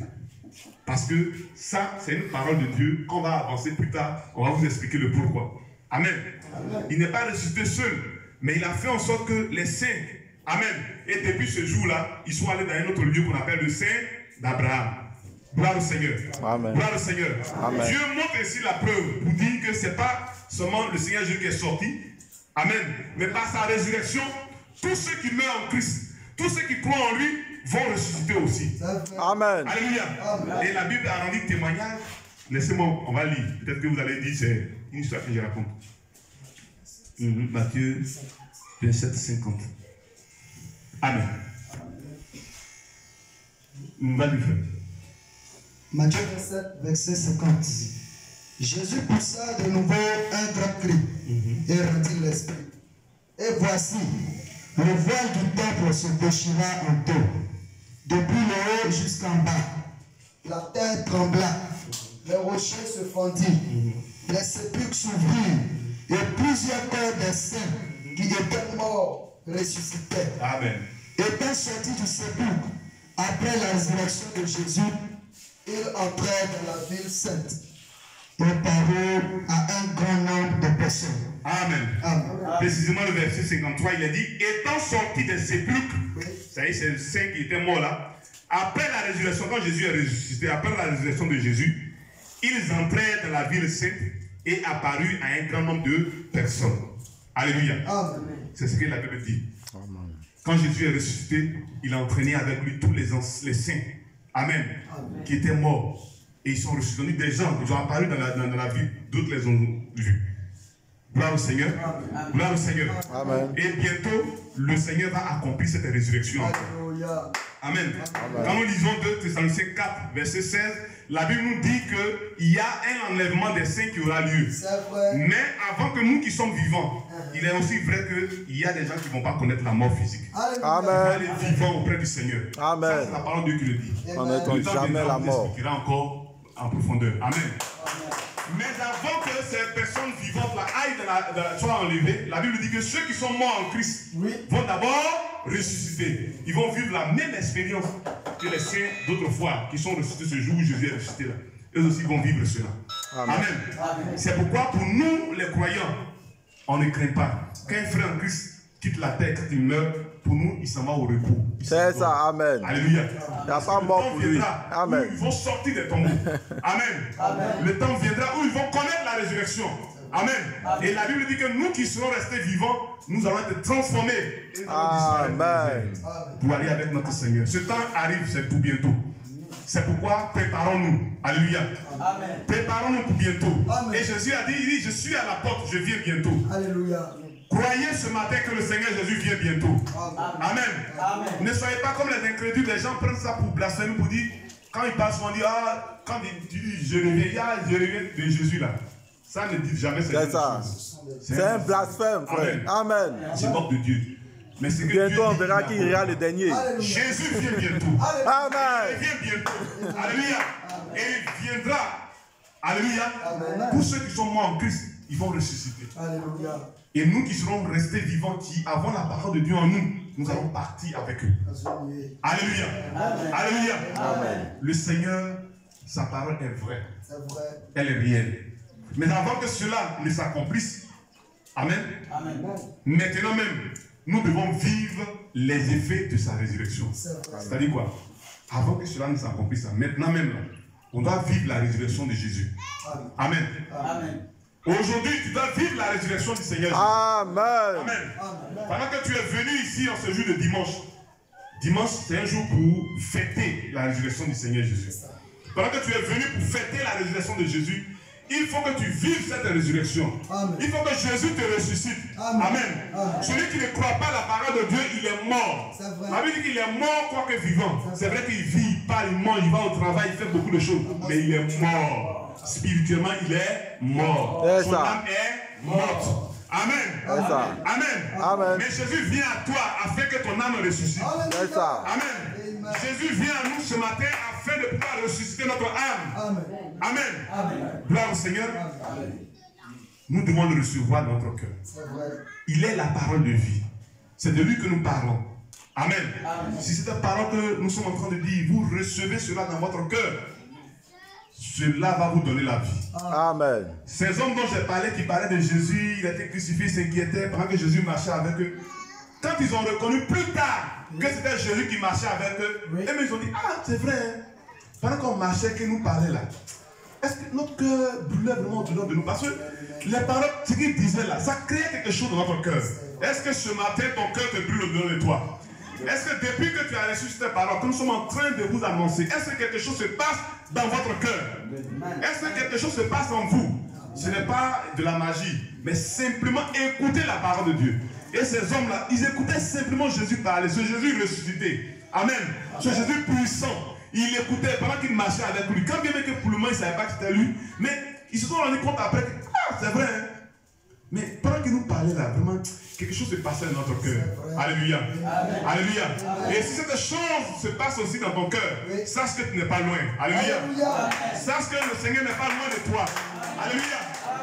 Parce que ça, c'est une parole de Dieu qu'on va avancer plus tard. On va vous expliquer le pourquoi. Amen. Amen. Il n'est pas ressuscité seul, mais il a fait en sorte que les saints, amen, et depuis ce jour-là, ils sont allés dans un autre lieu qu'on appelle le Saint d'Abraham. Gloire au Seigneur. Amen. Gloire au Seigneur. Amen. Dieu montre ici la preuve pour dire que ce n'est pas seulement le Seigneur Jésus qui est sorti, amen, mais par sa résurrection, tous ceux qui meurent en Christ, tous ceux qui croient en lui, vont ressusciter aussi. Amen. Alléluia. Amen. Et la Bible a rendu témoignage. Laissez-moi, on va lire. Peut-être que vous allez dire, c'est une histoire que je raconte. Matthieu 27, 50. Amen. Va-lui faire. Matthieu 27, verset 50. Jésus poussa de nouveau un grand cri et rendit l'esprit. Et voici, le voile du temple se déchira en deux, depuis le haut jusqu'en bas. La terre trembla, les rochers se fendirent, les sépulcres s'ouvrirent, et plusieurs corps des saints qui étaient morts ressuscitèrent. Amen. Étant sortis du sépulcre, après la résurrection de Jésus, ils entrèrent dans la ville sainte et parurent à un grand nombre de personnes. Amen. Amen. Précisément le verset 53, il a dit, étant sortis des sépulcres, ça y est, c'est le saint qui était mort là, après la résurrection, quand Jésus est ressuscité, après la résurrection de Jésus, ils entrèrent dans la ville sainte et apparurent à un grand nombre de personnes. Alléluia. C'est ce que la Bible dit. Amen. Quand Jésus est ressuscité, il a entraîné avec lui tous les saints, amen, qui étaient morts. Et ils sont ressuscités. Des gens, ils ont apparu dans la vie, d'autres les ont vus. Gloire au Seigneur. Amen. Gloire au Seigneur. Amen. Et bientôt, le Seigneur va accomplir cette résurrection. Alléluia. Amen. Amen. Quand nous lisons 2 Thessaloniciens 4, verset 16, la Bible nous dit qu'il y a un enlèvement des saints qui aura lieu. Mais avant que nous qui sommes vivants, il est aussi vrai qu'il y a des gens qui ne vont pas connaître la mort physique. Amen. Les vivants auprès du Seigneur. Amen. Ça, c'est la parole de Dieu qui le dit. On n'attend jamais la mort. Il encore en profondeur. Amen. Mais avant que ces personnes vivantes-là aillent soient enlevées, la Bible dit que ceux qui sont morts en Christ vont d'abord ressusciter. Ils vont vivre la même expérience que les saints d'autrefois qui sont ressuscités ce jour où Jésus est ressuscité là. Eux aussi vont vivre cela. Amen. Amen. C'est pourquoi pour nous les croyants, on ne craint pas. Quand un frère en Christ quitte la terre, quand il meurt, pour nous, il s'en va au repos. C'est ça, amen. Alléluia. Il n'y a pas mort pour lui. Amen. Ils vont sortir des tombeaux. Amen. Amen. Le temps viendra où ils vont connaître la résurrection. Amen. Amen. Et la Bible dit que nous qui serons restés vivants, nous allons être transformés. Amen. Pour aller avec notre Seigneur. Ce temps arrive, c'est pour bientôt. C'est pourquoi préparons-nous. Alléluia. Amen. Préparons-nous pour bientôt. Amen. Et Jésus a dit, il dit, je suis à la porte, je viens bientôt. Alléluia. Croyez ce matin que le Seigneur Jésus vient bientôt. Amen. Amen. Ne soyez pas comme les incrédules. Les gens prennent ça pour blasphémer, pour dire, quand ils passent, on dit, ah, quand tu dis, je reviens de Jésus là. Ça ne dit jamais cette chose. C'est un blasphème, frère. Amen. C'est mort de Dieu. Mais c'est que bientôt Dieu on verra qui ira le dernier. Alléluia. Jésus vient bientôt. Amen. Il vient bientôt. Alléluia. Et il viendra. Alléluia. Pour ceux qui sont morts en Christ, ils vont ressusciter. Alléluia. Et nous qui serons restés vivants, qui avons la parole de Dieu en nous, nous allons partir avec eux. Alléluia. Amen. Alléluia. Amen. Le Seigneur, sa parole est vraie. Elle est réelle. Mais avant que cela ne s'accomplisse, amen. Amen. Maintenant même, nous devons vivre les effets de sa résurrection. C'est-à-dire quoi? Avant que cela ne s'accomplisse, maintenant même, on doit vivre la résurrection de Jésus. Amen. Amen. Aujourd'hui, tu dois vivre la résurrection du Seigneur Jésus. Amen. Amen. Pendant que tu es venu ici en ce jour de dimanche, dimanche c'est un jour pour fêter la résurrection du Seigneur Jésus. Pendant que tu es venu pour fêter la résurrection de Jésus, il faut que tu vives cette résurrection. Amen. Il faut que Jésus te ressuscite. Amen. Amen. Amen. Celui qui ne croit pas la parole de Dieu, il est mort. La Bible dit qu'il est mort quoique vivant. C'est vrai qu'il vit, il parle, il mange, il va au travail, il fait beaucoup de choses. Mais il est mort. Spirituellement, il est mort. Son âme est morte. Amen. Amen. Amen. Mais Jésus vient à toi afin que ton âme ressuscite. Amen. Jésus vient à nous ce matin afin de pouvoir ressusciter notre âme. Amen. Gloire au Seigneur. Nous devons le recevoir dans notre cœur. Il est la parole de vie. C'est de lui que nous parlons. Amen. Si c'est une parole que nous sommes en train de dire, vous recevez cela dans votre cœur. Cela va vous donner la vie. Amen. Ces hommes dont j'ai parlé, qui parlaient de Jésus, il a été crucifié, s'inquiétaient pendant que Jésus marchait avec eux. Quand ils ont reconnu plus tard que c'était Jésus qui marchait avec eux, ils ont dit, ah, c'est vrai, hein? Pendant qu'on marchait, qu'il nous parlait là, est-ce que notre cœur brûlait vraiment au-dedans de nous? Parce que les paroles, ce qu'ils disaient là, ça créait quelque chose dans notre cœur. Est-ce que ce matin, ton cœur te brûle au-dedans de toi? Est-ce que depuis que tu as reçu cette parole, que nous sommes en train de vous annoncer, est-ce que quelque chose se passe dans votre cœur? Est-ce que quelque chose se passe en vous? Ce n'est pas de la magie, mais simplement écouter la parole de Dieu. Et ces hommes-là, ils écoutaient simplement Jésus parler, ce Jésus ressuscité. Amen. Ce Jésus puissant. Ils l'écoutaient pendant qu'il marchait avec lui. Quand bien même que pour le moment, ils ne savaient pas que c'était lui, mais ils se sont rendus compte après que, ah, c'est vrai, hein? Mais pendant qu'il nous parlait là, vraiment, quelque chose se passait dans notre cœur. Alléluia. Amen. Alléluia. Amen. Et si cette chose se passe aussi dans ton cœur, sache que tu n'es pas loin. Alléluia. Alléluia. Sache que le Seigneur n'est pas loin de toi. Alléluia.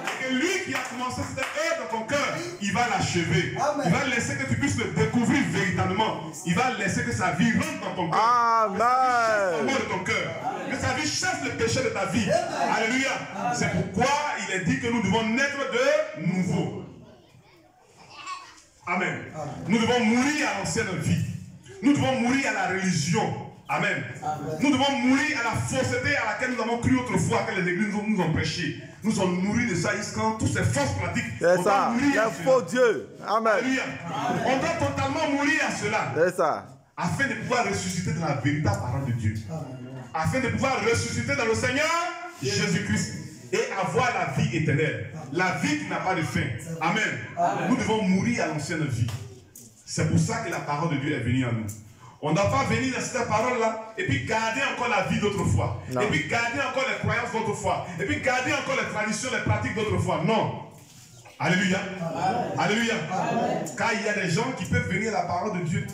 Et que lui qui a commencé cette œuvre dans ton cœur, il va l'achever. Il va laisser que tu puisses le découvrir véritablement. Il va laisser que sa vie rentre dans ton cœur. Amen. Que ton cœur. Que sa vie chasse le péché de ta vie. Alléluia. C'est pourquoi il est dit que nous devons naître de nouveau. Amen. Nous devons mourir à l'ancienne vie. Nous devons mourir à la religion. Amen. Nous devons mourir à la fausseté à laquelle nous avons cru autrefois que les églises nous ont prêché. Nous sommes nourris de ça jusqu'à toutes ces fausses pratiques. C'est ça. Les faux dieux. Amen. Alléluia. On doit totalement mourir à cela. C'est ça. Afin de pouvoir ressusciter dans la véritable parole de Dieu. Afin de pouvoir ressusciter dans le Seigneur Jésus-Christ. Et avoir la vie éternelle. La vie qui n'a pas de fin. Amen. Nous devons mourir à l'ancienne vie. C'est pour ça que la parole de Dieu est venue à nous. On ne doit pas venir dans cette parole-là et puis garder encore la vie d'autrefois. Et puis garder encore les croyances d'autrefois. Et puis garder encore les traditions, les pratiques d'autrefois. Non. Alléluia. Alléluia. Car il y a des gens qui peuvent venir à la parole de Dieu,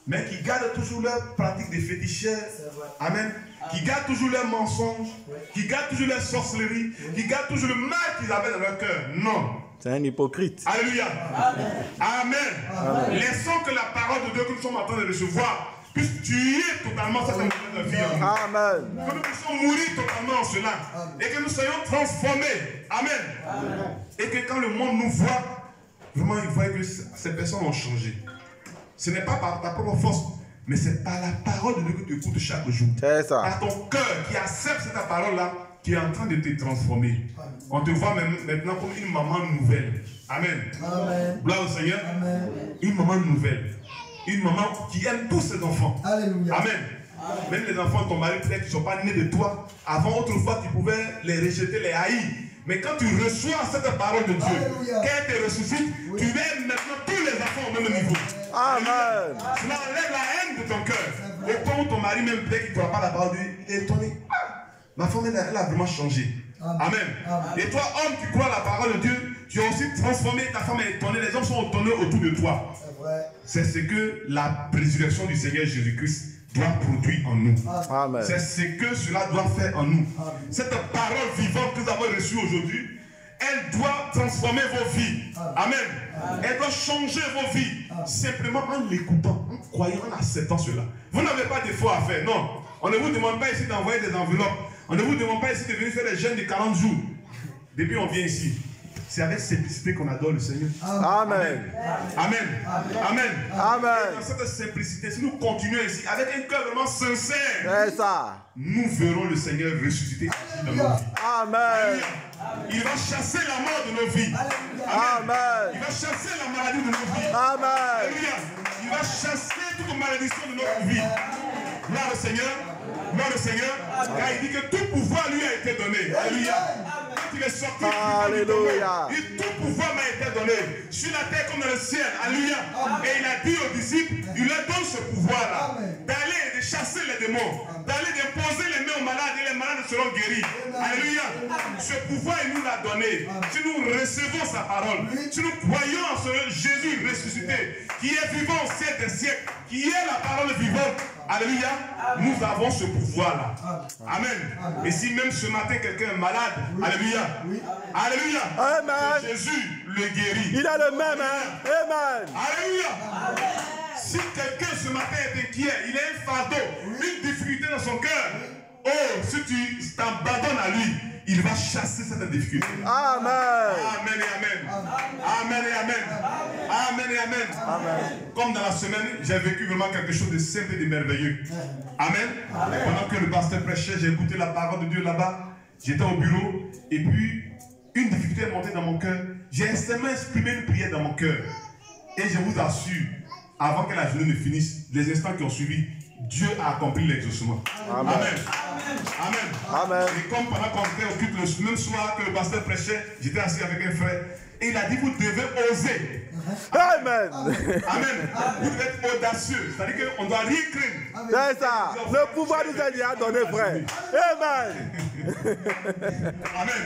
mais qui gardent toujours leurs pratiques de féticheurs. Amen. Qui gardent toujours leurs mensonges, qui gardent toujours leurs sorcelleries, qui gardent toujours le mal qu'ils avaient dans leur cœur. Non. C'est un hypocrite. Alléluia. Amen. Laissons que la parole de Dieu que nous sommes en train de recevoir puisse tuer totalement cette nouvelle vie en nous. Amen. Que nous puissions mourir totalement en cela. Et que nous soyons transformés. Amen. Et que quand le monde nous voit, vraiment il voit que ces personnes ont changé. Ce n'est pas par ta propre force, mais c'est par la parole de Dieu que tu écoutes chaque jour. C'est ça. Par ton cœur qui accepte cette parole-là, qui est en train de te transformer. On te voit maintenant comme une maman nouvelle. Amen. Amen. Gloire au Seigneur. Amen. Une maman nouvelle. Une maman qui aime tous ses enfants. Alléluia. Amen. Amen. Même les enfants de ton mari, peut-être qu'ils ne sont pas nés de toi. Avant, autrefois, tu pouvais les rejeter, les haïr. Mais quand tu reçois cette parole de Dieu, qu'elle te ressuscite, tu aimes maintenant tous les enfants au même niveau. Amen. Cela enlève la haine de ton cœur. Et quand ton mari, même peut-être qu'il ne croit pas la parole de Dieu, il est étonné. Ah, ma femme, elle a vraiment changé. Amen. Et toi, homme qui crois la parole de Dieu, tu as aussi transformé, ta femme est étonnée, les hommes sont étonnés autour de toi. C'est ce que la résurrection du Seigneur Jésus-Christ doit produire en nous. C'est ce que cela doit faire en nous. Cette parole vivante que nous avons reçue aujourd'hui, elle doit transformer vos vies. Amen. Elle doit changer vos vies. Simplement en l'écoutant, en croyant, en acceptant cela. Vous n'avez pas de foi à faire, non. On ne vous demande pas ici d'envoyer des enveloppes. On ne vous demande pas ici de venir faire des jeûnes de 40 jours. Depuis on vient ici. C'est avec simplicité qu'on adore le Seigneur. Amen. Amen. Amen. Amen. Et dans cette simplicité, si nous continuons ici avec un cœur vraiment sincère, c'est ça. Nous verrons le Seigneur ressusciter dans nos vies. Amen. Il va chasser la mort de nos vies. Amen. Il va chasser la maladie de nos vies. Amen. Il va chasser toute malédiction de notre vie. Gloire au Seigneur. Gloire au Seigneur. Car il dit que tout pouvoir lui a été donné. Alléluia. il est sorti, Alléluia. tout pouvoir m'a été donné, sur la terre comme dans le ciel. Alléluia. Et il a dit aux disciples, il leur donne ce pouvoir-là, d'aller et de chasser les démons, d'aller déposer les mains aux malades et les malades seront guéris. Alléluia. Ce pouvoir, il nous l'a donné. Si nous recevons sa parole, si nous croyons en ce Jésus ressuscité, qui est vivant au siècle des siècles, qui est la parole vivante, alléluia, nous avons ce pouvoir-là. Amen. Et si même ce matin quelqu'un est malade, alléluia, alléluia, Amen. Jésus le guérit. Il est le même, hein? Amen. Alléluia. Si quelqu'un ce matin est inquiet, il a un fardeau, une difficulté dans son cœur, oh, si tu t'abandonnes à lui, il va chasser cette difficulté. Amen. Amen et amen. Amen et amen. Amen et amen. Amen. Comme dans la semaine, j'ai vécu vraiment quelque chose de simple et de merveilleux. Amen. Pendant que le pasteur prêchait, j'ai écouté la parole de Dieu là-bas. J'étais au bureau et puis une difficulté est montée dans mon cœur. J'ai instamment exprimé une prière dans mon cœur. Et je vous assure, avant que la journée ne finisse, les instants qui ont suivi, Dieu a accompli l'exaucement. Amen. Amen. Amen. Et comme pendant qu'on était au culte le même soir que le pasteur prêchait, j'étais assis avec un frère et il a dit vous devez oser. Amen. Amen. Vous devez être audacieux. C'est-à-dire qu'on ne doit rien craindre. C'est ça. Le pouvoir nous est déjà donné, frère. Amen. Amen.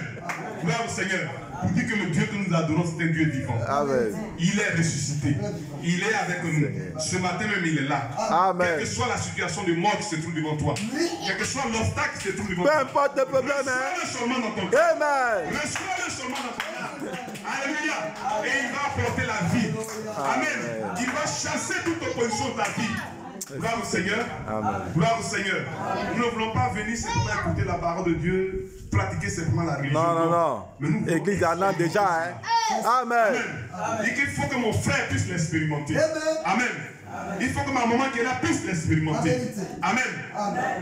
Gloire au Seigneur. Pour dire que le Dieu que nous adorons, c'est un Dieu vivant. Amen. Il est ressuscité. Il est avec nous. Ce matin même, il est là. Amen. Quelle que soit la situation de mort qui se trouve devant toi, quel que soit l'obstacle qui se trouve devant Peu toi, importe le problème, hein? reçois-le seulement dans ton cœur. Amen. Reçois-le seulement dans ton cœur. Alléluia. Et il va apporter la vie. Amen. Il va chasser toute opposition de ta vie. Gloire au Seigneur. Amen. Gloire au Seigneur. Nous ne voulons pas venir simplement écouter la parole de Dieu, pratiquer simplement la religion. Non. Mais nous L'église en a déjà, hein? Amen. Et qu'il faut que mon frère puisse l'expérimenter. Amen. Il faut que ma maman qui est là puisse l'expérimenter. Amen.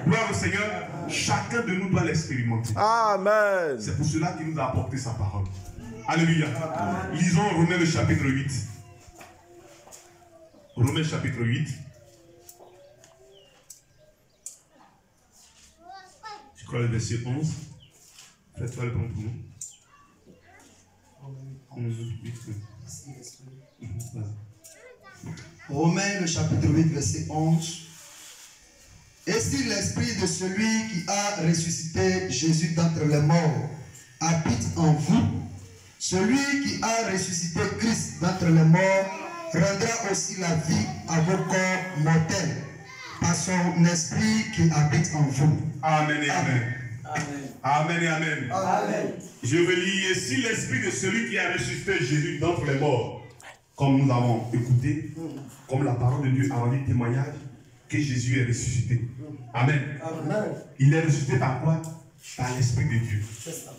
Gloire au Seigneur. Chacun de nous doit l'expérimenter. Amen. C'est pour cela qu'il nous a apporté sa parole. Alléluia. Lisons Romains le chapitre 8. Romains chapitre 8. Je crois le verset 11. Faites-toi le bon pour nous. Romains le chapitre 8, verset 11. Et si l'esprit de celui qui a ressuscité Jésus d'entre les morts habite en vous, celui qui a ressuscité Christ d'entre les morts rendra aussi la vie à vos corps mortels par son esprit qui habite en vous. Amen et amen. Amen et amen. Amen. Je vais lire, et si l'esprit de celui qui a ressuscité Jésus d'entre les morts, comme nous avons écouté, comme la parole de Dieu a rendu témoignage que Jésus est ressuscité. Amen. Amen. Il est ressuscité par quoi? Par l'esprit de Dieu,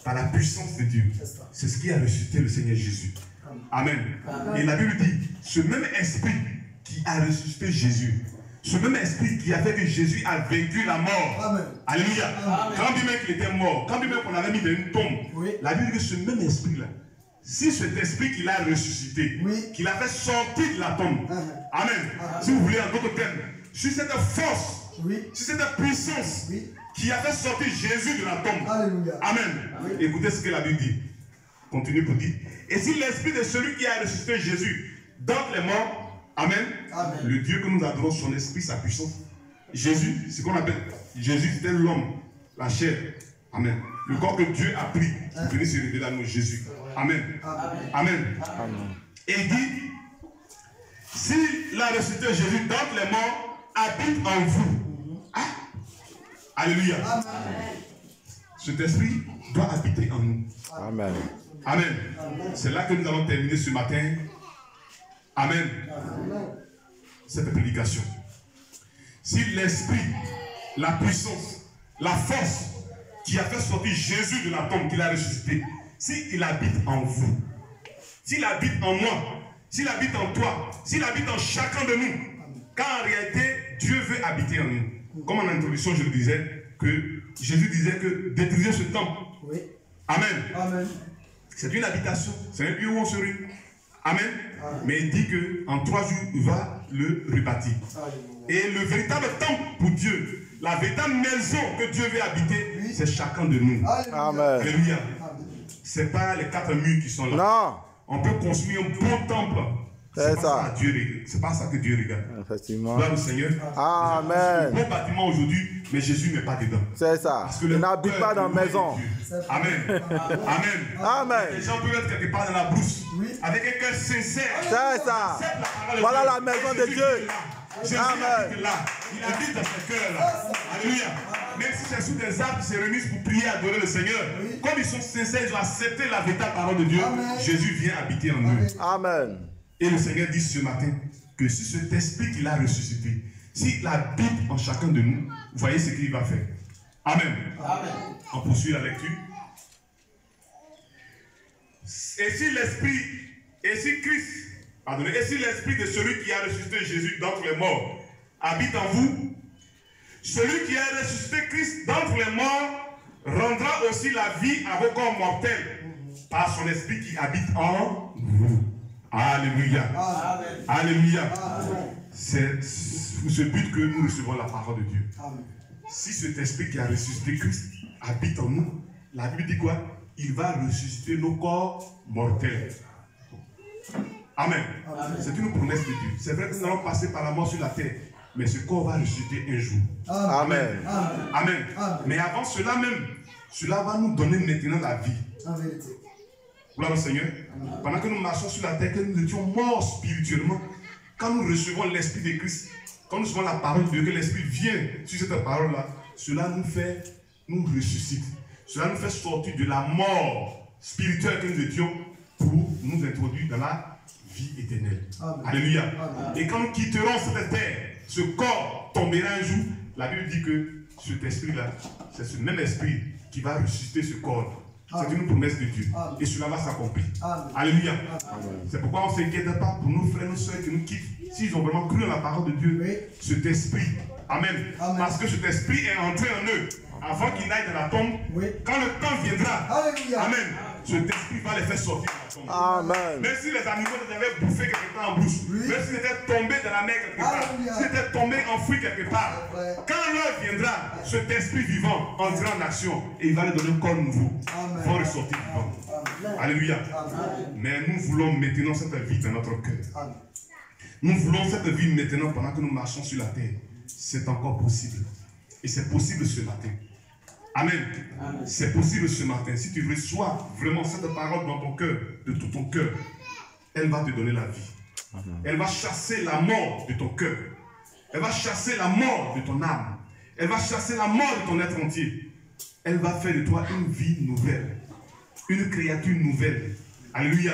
par la puissance de Dieu. C'est ce qui a ressuscité le Seigneur Jésus. Amen. Amen. Et la Bible dit, ce même esprit qui a ressuscité Jésus, ce même esprit qui a fait que Jésus a vaincu la mort. Amen. Alléluia. Amen. Quand bien même qu'il était mort, quand bien même qu'on l'avait mis dans une tombe, la Bible dit que ce même esprit-là, si cet esprit qu'il a ressuscité, qu'il a fait sortir de la tombe, amen. Si vous voulez en d'autres termes, si cette force, si cette puissance qui a fait sortir Jésus de la tombe, amen. Écoutez ce que la Bible dit. Continue pour dire. Et si l'esprit de celui qui a ressuscité Jésus d'entre les morts, amen. Amen. Le Dieu que nous adorons, son esprit, sa puissance. Jésus, ce qu'on appelle, Jésus c'était l'homme, la chair. Amen. Le corps que Dieu a pris pour venir se révéler à nous, Jésus. Amen. Amen. Amen. Amen. Et il dit, si la ressuscité Jésus d'entre les morts habite en vous. Ah. Alléluia. Amen. Cet esprit doit habiter en nous. Amen. Amen. C'est là que nous allons terminer ce matin. Amen. Cette prédication. Si l'esprit, la puissance, la force qui a fait sortir Jésus de la tombe, qu'il a ressuscité, s'il habite en vous, s'il habite en moi, s'il habite en toi, s'il habite en chacun de nous, car en réalité, Dieu veut habiter en nous. Comme en introduction, je le disais, que Jésus disait que détruisez ce temple. Oui. Amen. Amen. C'est une habitation, c'est un lieu où on se réunit. Amen. Amen. Mais il dit qu'en 3 jours, il va le rebâtir. Et le véritable temple pour Dieu, la véritable maison que Dieu veut habiter, c'est chacun de nous. Amen. Alléluia. ce n'est pas les 4 murs qui sont là. Non. On peut construire un beau temple. C'est pas ça que Dieu regarde. Effectivement. Gloire au Seigneur. Amen. Un beau bâtiment aujourd'hui, mais Jésus n'est pas dedans. C'est ça. Parce que il n'habite pas dans la maison. Amen. Amen. Amen. Les gens peuvent être quelque part dans la brousse. Avec un cœur sincère. C'est ça. Voilà la maison de Dieu. Jésus habite là. Il habite dans ce cœur-là. Alléluia. Même si c'est sous des arbres qui se réunissent pour prier, adorer le Seigneur. Comme ils sont sincères, ils ont accepté la véritable parole de Dieu. Jésus vient habiter en eux. Amen. Et le Seigneur dit ce matin que si cet esprit qu'il a ressuscité, s'il habite en chacun de nous, vous voyez ce qu'il va faire. Amen. Amen. On poursuit la lecture. Et si l'esprit, et si Christ, pardonnez, et si l'esprit de celui qui a ressuscité Jésus d'entre les morts habite en vous, celui qui a ressuscité Christ d'entre les morts rendra aussi la vie à vos corps mortels par son esprit qui habite en vous. Alléluia. Amen. Alléluia. C'est pour ce but que nous recevons la parole de Dieu. Amen. Si cet esprit qui a ressuscité Christ habite en nous, la Bible dit quoi? Il va ressusciter nos corps mortels. Amen. Amen. C'est une promesse de Dieu. C'est vrai que nous allons passer par la mort sur la terre, mais ce corps va ressusciter un jour. Amen. Amen. Amen. Amen. Mais avant cela même, cela va nous donner maintenant la vie. En vérité. Gloire au Seigneur. Pendant que nous marchons sur la terre, que nous étions morts spirituellement, quand nous recevons l'Esprit de Christ, quand nous recevons la parole de Dieu, que l'Esprit vient sur cette parole-là, cela nous ressuscite. Cela nous fait sortir de la mort spirituelle que nous étions pour nous introduire dans la vie éternelle. Amen. Alléluia. Amen. Et quand nous quitterons cette terre, ce corps tombera un jour. La Bible dit que cet esprit-là, c'est ce même esprit qui va ressusciter ce corps. C'est une promesse de Dieu. Amen. Et cela va s'accomplir. Alléluia. C'est pourquoi on ne s'inquiète pas pour nos frères et nos soeurs qui nous quittent. S'ils ont vraiment cru à la parole de Dieu, cet esprit. Amen. Amen. Parce que cet esprit est entré en eux avant qu'ils n'aillent dans la tombe. Quand le temps viendra, amen, cet esprit va les faire sortir de la tombe. Amen. Même si les animaux les avaient bouffés quelque part en bouche, même s'ils étaient tombés dans la mer quelque part, s'ils étaient tombés enfouis quelque part, quand l'heure viendra, cet esprit vivant entrera en action et il va leur donner un corps nouveau. Ils vont ressortir vivants. Alléluia. Mais nous voulons maintenant cette vie dans notre cœur. Nous voulons cette vie maintenant pendant que nous marchons sur la terre. C'est encore possible. Et c'est possible ce matin. Amen. C'est possible ce matin. Si tu reçois vraiment cette parole dans ton cœur, de tout ton cœur, elle va te donner la vie. Amen. Elle va chasser la mort de ton cœur. Elle va chasser la mort de ton âme. Elle va chasser la mort de ton être entier. Elle va faire de toi une vie nouvelle. Une créature nouvelle. Alléluia.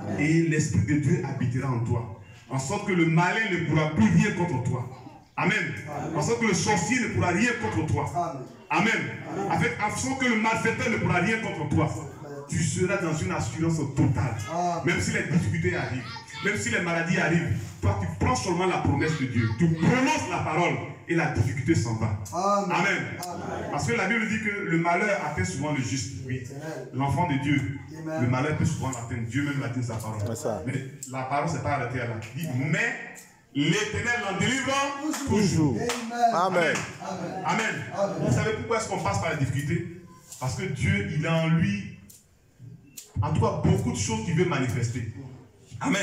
Amen. Et l'Esprit de Dieu habitera en toi. En sorte que le malin ne pourra plus rien contre toi. Amen. Amen. En sorte que le sorcier ne pourra rien contre toi. Amen. Amen. En sorte que le malfaiteur ne pourra rien contre toi. Tu seras dans une assurance totale. Même si les difficultés arrivent, même si les maladies arrivent, toi tu prends seulement la promesse de Dieu. Tu prononces la parole et la difficulté s'en va. Amen. Amen. Parce que la Bible dit que le malheur atteint souvent le juste. Oui. L'enfant de Dieu, le malheur peut souvent l'atteindre. Dieu même atteint sa parole. Mais la parole ne s'est pas arrêtée à là. Il dit, mais l'Éternel en délivre toujours. Amen. Amen. Amen. Amen. Vous savez pourquoi est-ce qu'on passe par la difficulté? Parce que Dieu, il a en lui, en tout cas, beaucoup de choses qu'il veut manifester. Amen.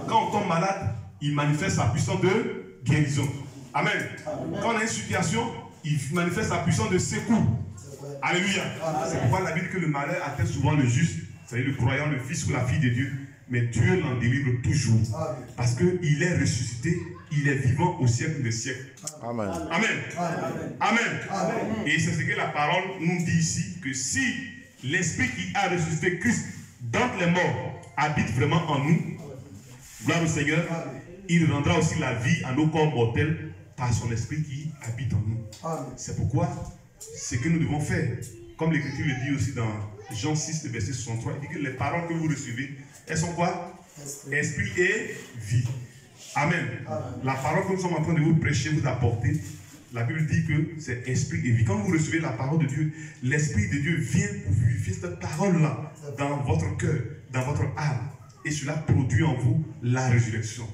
Quand on tombe malade, il manifeste sa puissance de guérison. Amen. Quand on a une situation, il manifeste sa puissance de secours. Alléluia. C'est pourquoi la Bible dit que le malheur atteint souvent le juste, c'est-à-dire le croyant, le fils ou la fille de Dieu. Mais Dieu l'en délivre toujours. Parce qu'il est ressuscité, il est vivant au siècle des siècles. Amen. Amen. Amen. Amen. Amen. Et c'est ce que la parole nous dit ici, que si l'Esprit qui a ressuscité Christ d'entre les morts habite vraiment en nous, gloire au Seigneur, il rendra aussi la vie à nos corps mortels par son Esprit qui habite en nous. C'est pourquoi ce que nous devons faire, comme l'Écriture le dit aussi dans Jean 6, verset 63, il dit que les paroles que vous recevez, elles sont quoi? Esprit et vie. Amen. La parole que nous sommes en train de vous prêcher, vous apporter, la Bible dit que c'est esprit et vie. Quand vous recevez la parole de Dieu, l'Esprit de Dieu vient pour vivifier cette parole-là dans votre cœur, dans votre âme. Et cela produit en vous la résurrection.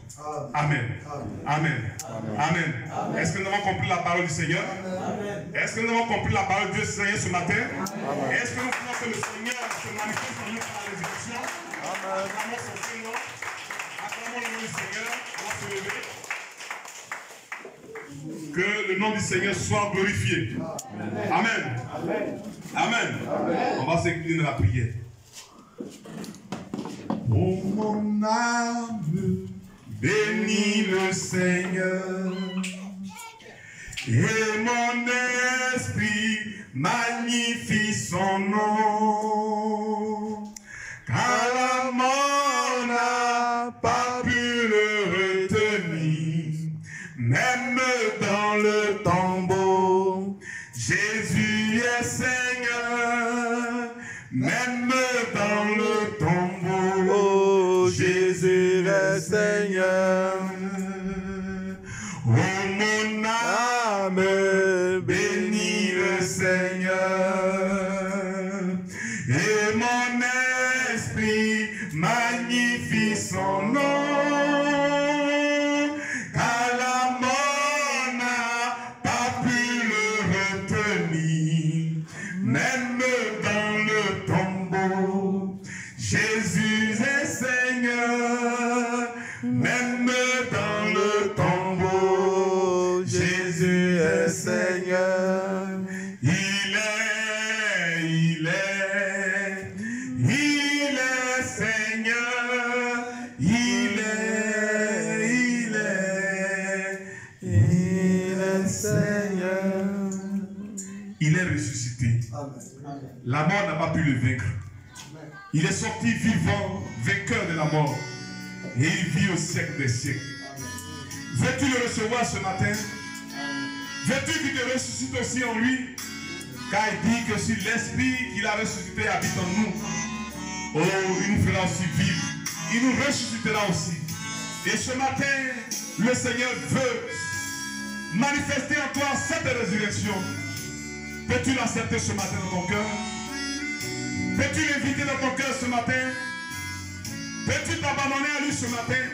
Amen. Amen. Amen. Amen. Est-ce que nous avons compris la parole du Seigneur? Est-ce que nous avons compris la parole de Dieu, Seigneur, ce matin? Est-ce que nous voulons que le Seigneur se manifeste en nous par la résurrection. Acclamons son Seigneur. Acclamons le nom du Seigneur. On va se lever. Que le nom du Seigneur soit glorifié. Amen. Amen. On va s'incliner dans la prière. Oh mon âme, bénis le Seigneur. Et mon esprit magnifie son nom. Car la mort n'a pas pu le retenir. Même dans le tombeau, Jésus est Seigneur. Même dans le tombeau, Oh, Jésus est Seigneur. Oh mon âme, bénis le Seigneur. Et mon esprit magnifie son nom. Car la mort n'a pas pu le retenir. Même dans le tombeau, Jésus est Seigneur. Même dans le tombeau, Jésus est Seigneur. Il est Seigneur. Il est Seigneur. Il est ressuscité. La mort n'a pas pu le vaincre. Il est sorti vivant, vainqueur de la mort. Et il vit au siècle des siècles. Veux-tu le recevoir ce matin? Veux-tu qu'il te ressuscite aussi en lui? Car il dit que si l'esprit qu'il a ressuscité habite en nous, oh, il nous fera aussi vivre. Il nous ressuscitera aussi. Et ce matin, le Seigneur veut manifester en toi cette résurrection. Peux-tu l'accepter ce matin dans ton cœur? Peux-tu l'inviter dans ton cœur ce matin? Peux-tu t'abandonner à lui ce matin?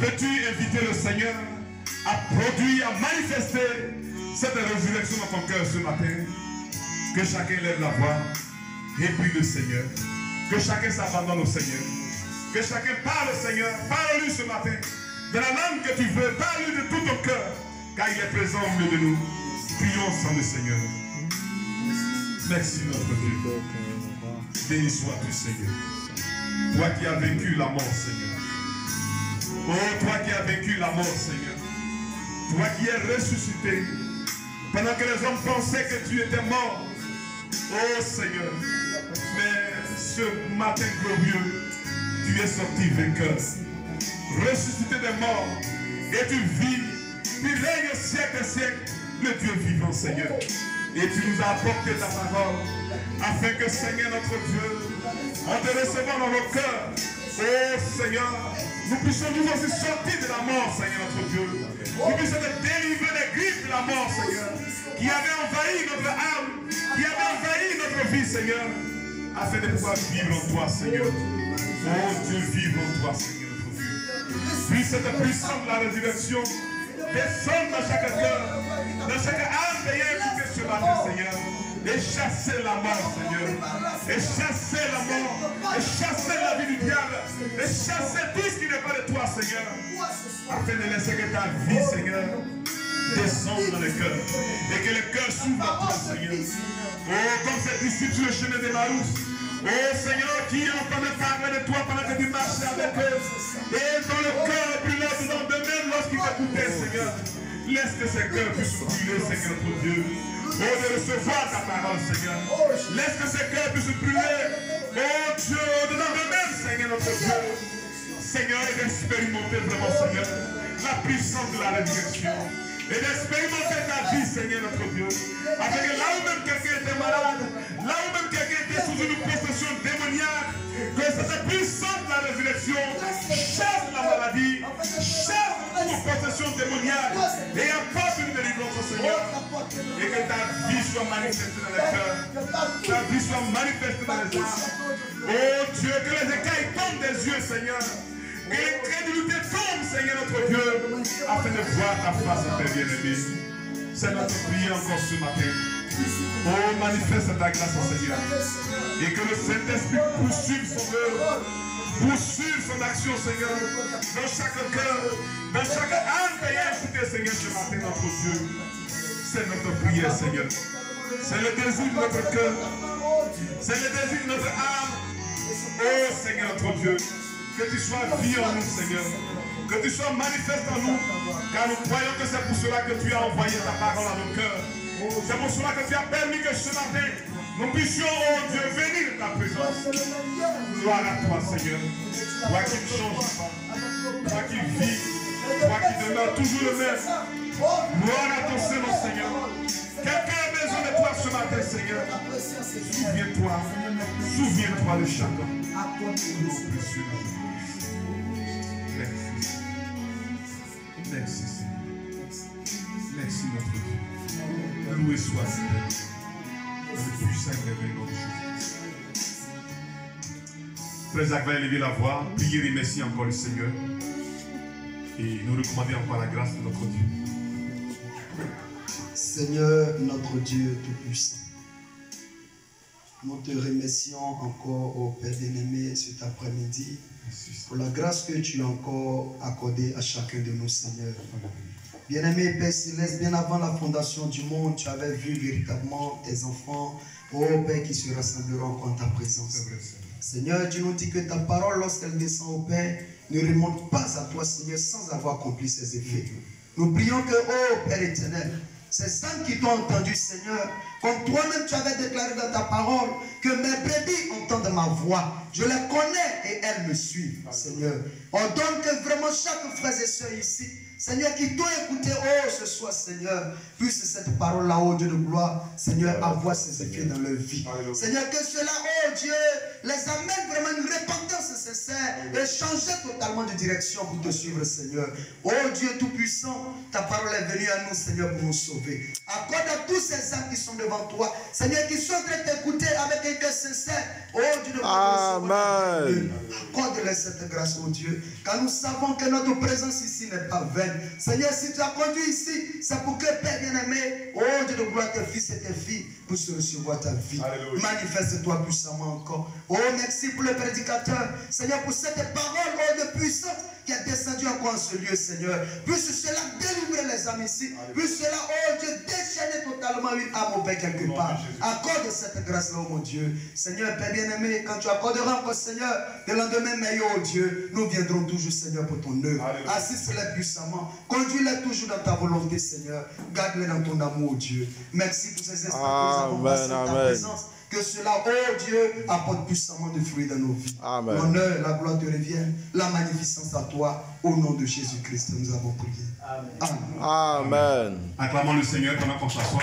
Peux-tu inviter le Seigneur à produire, à manifester cette résurrection dans ton cœur ce matin? Que chacun lève la voix et prie le Seigneur. Que chacun s'abandonne au Seigneur. Que chacun parle au Seigneur. Parle-lui ce matin. De la langue que tu veux, parle-lui de tout ton cœur. Car il est présent au milieu de nous. Prions ensemble le Seigneur. Merci notre Dieu. Béni sois-tu Seigneur. Toi qui as vaincu la mort, Seigneur. Oh, toi qui as vaincu la mort, Seigneur. Toi qui es ressuscité. Pendant que les hommes pensaient que tu étais mort. Oh, Seigneur. Mais ce matin glorieux, tu es sorti vainqueur. Ressuscité des morts. Et tu vis. Tu règnes siècle et siècle. Le Dieu vivant, Seigneur. Et tu nous as apporté ta parole. Afin que, Seigneur, notre Dieu, en te recevant dans nos cœurs, oh Seigneur, nous puissions nous aussi sortir de la mort, Seigneur, notre Dieu. Nous puissions te délivrer des griffes de la mort, Seigneur, qui avait envahi notre âme, qui avait envahi notre vie, Seigneur, afin de pouvoir vivre en toi, Seigneur. Oh Dieu, vivre en toi, Seigneur, notre Dieu. Puis cette puissance de la résurrection descendre dans chaque cœur, dans chaque âme ayant écouté ce matin, Seigneur. Et chasser la mort, Seigneur. Et chasser la mort. Et chasser la vie du diable. Et chasser tout ce qui n'est pas de toi, Seigneur. Afin de laisser que ta vie, Seigneur, descende dans le cœur. Et que le cœur s'ouvre à toi, Seigneur. Oh, comme ces disciples sur le chemin de Marousse. Oh, Seigneur, qui entendait parler de toi pendant que tu marchais avec eux. Et dans le cœur brûlant dedans d'eux-mêmes lorsqu'ils t'écoutaient, Seigneur. Laisse que ces cœurs puissent brûler, Seigneur, notre Dieu. Oh, de recevoir ta parole, Seigneur. Laisse que ces cœurs puissent brûler. Oh Dieu, dedans d'eux-mêmes, Seigneur, notre Dieu. Seigneur, et d'expérimenter vraiment, Seigneur, la puissance de la résurrection. Et d'expérimenter ta vie, Seigneur, notre Dieu. Afin que là où même quelqu'un était malade, là où même quelqu'un était sous une possession démoniaque, que cette puissance de la résurrection chasse la maladie, chasse toute possession démoniaque et apporte une délivrance au Seigneur. Et que ta vie soit manifestée dans les cœurs, ta vie soit manifestée dans les âmes. Oh Dieu, que les écailles tombent des yeux, Seigneur. Que l'incrédulité tombe, Seigneur notre Dieu, afin de voir ta face, Père bien-aimé. C'est notre prière encore ce matin. Oh, manifeste ta grâce, Seigneur. Et que le Saint-Esprit poursuive son œuvre, poursuive son action, Seigneur, dans chaque cœur, dans chaque âme qui est incité, Seigneur, ce matin, notre Dieu. C'est notre prière, Seigneur. C'est le désir de notre cœur. C'est le désir de notre âme. Oh, Seigneur, notre Dieu. Que tu sois vie en nous, Seigneur. Que tu sois manifeste en nous. Car nous croyons que c'est pour cela que tu as envoyé ta parole à nos cœurs. C'est pour cela que tu as permis que ce matin, nous puissions, oh Dieu, venir de ta présence. Gloire à toi, Seigneur. Toi qui ne changes pas. Toi qui vis. Toi qui demeures toujours le même. Gloire à ton Seigneur, Seigneur. Quelqu'un a besoin de toi ce matin, Seigneur. Souviens-toi. Souviens-toi de chacun. Merci. Merci, Seigneur. Merci, notre Dieu. Loué soit le puissant réveil de Jésus. Frère Jacques va élever la voix, prier et remercier encore le Seigneur. Et nous recommander encore la grâce de notre Dieu. Seigneur, notre Dieu Tout-Puissant, nous te remercions encore, ô Père bien-aimé, cet après-midi, pour la grâce que tu as encore accordée à chacun de nous, Seigneur. Bien-aimé Père Céleste, bien avant la fondation du monde, tu avais vu véritablement tes enfants, ô Père, qui se rassembleront en ta présence. Seigneur, tu nous dis que ta parole, lorsqu'elle descend au Père, ne remonte pas à toi, Seigneur, sans avoir accompli ses effets. Nous prions que, ô Père éternel, ces âmes qui t'ont entendu, Seigneur, comme toi-même tu avais déclaré dans ta parole, que mes brebis entendent ma voix. Je les connais et elles me suivent, Seigneur. Ordonne que vraiment chaque frère et soeur ici, Seigneur, qui t'ont écouté, oh, ce soir, Seigneur, puisse cette parole-là, oh Dieu de gloire, Seigneur, avoir ses effets dans leur vie. Seigneur, que cela, oh Dieu, les amène vraiment une repentance sincère et changer totalement de direction pour te suivre, Seigneur. Oh Dieu Tout-Puissant, ta parole est venue à nous, Seigneur, pour nous sauver. Accorde à tous ces âmes qui sont devant toi, Seigneur, qui sont en train de t'écouter avec un cœur sincère. Oh Dieu de gloire, Amen. accorde-les cette grâce, oh Dieu, car nous savons que notre présence ici n'est pas vaine. Seigneur, si tu as conduit ici, c'est pour que, Père bien-aimé, oh Dieu de gloire, tes fils et tes filles puissent recevoir ta vie. Manifeste-toi puissamment encore. Oh, merci pour le prédicateur. Seigneur, pour cette parole, oh, de puissance qui est descendue encore en ce lieu, Seigneur. Puisse cela délivrer les âmes ici. Puisse cela, oh Dieu, déchaîner totalement une âme au Père quelque part. Accorde cette grâce-là, oh mon Dieu. Seigneur, Père bien-aimé, quand tu accorderas encore, Seigneur, le lendemain meilleur, oh Dieu, nous viendrons toujours, Seigneur, pour ton œuvre. Assiste-les puissamment. Conduis-les toujours dans ta volonté, Seigneur. Garde-les dans ton amour, Dieu. Merci pour ces instants que nous avons passés dans ta présence. Que cela, oh Dieu, apporte puissamment de fruits dans nos vies. L'honneur, la gloire te reviennent. La magnificence à toi. Au nom de Jésus-Christ, nous avons prié. Amen. Amen. Acclamons le Seigneur pendant qu'on s'assoit.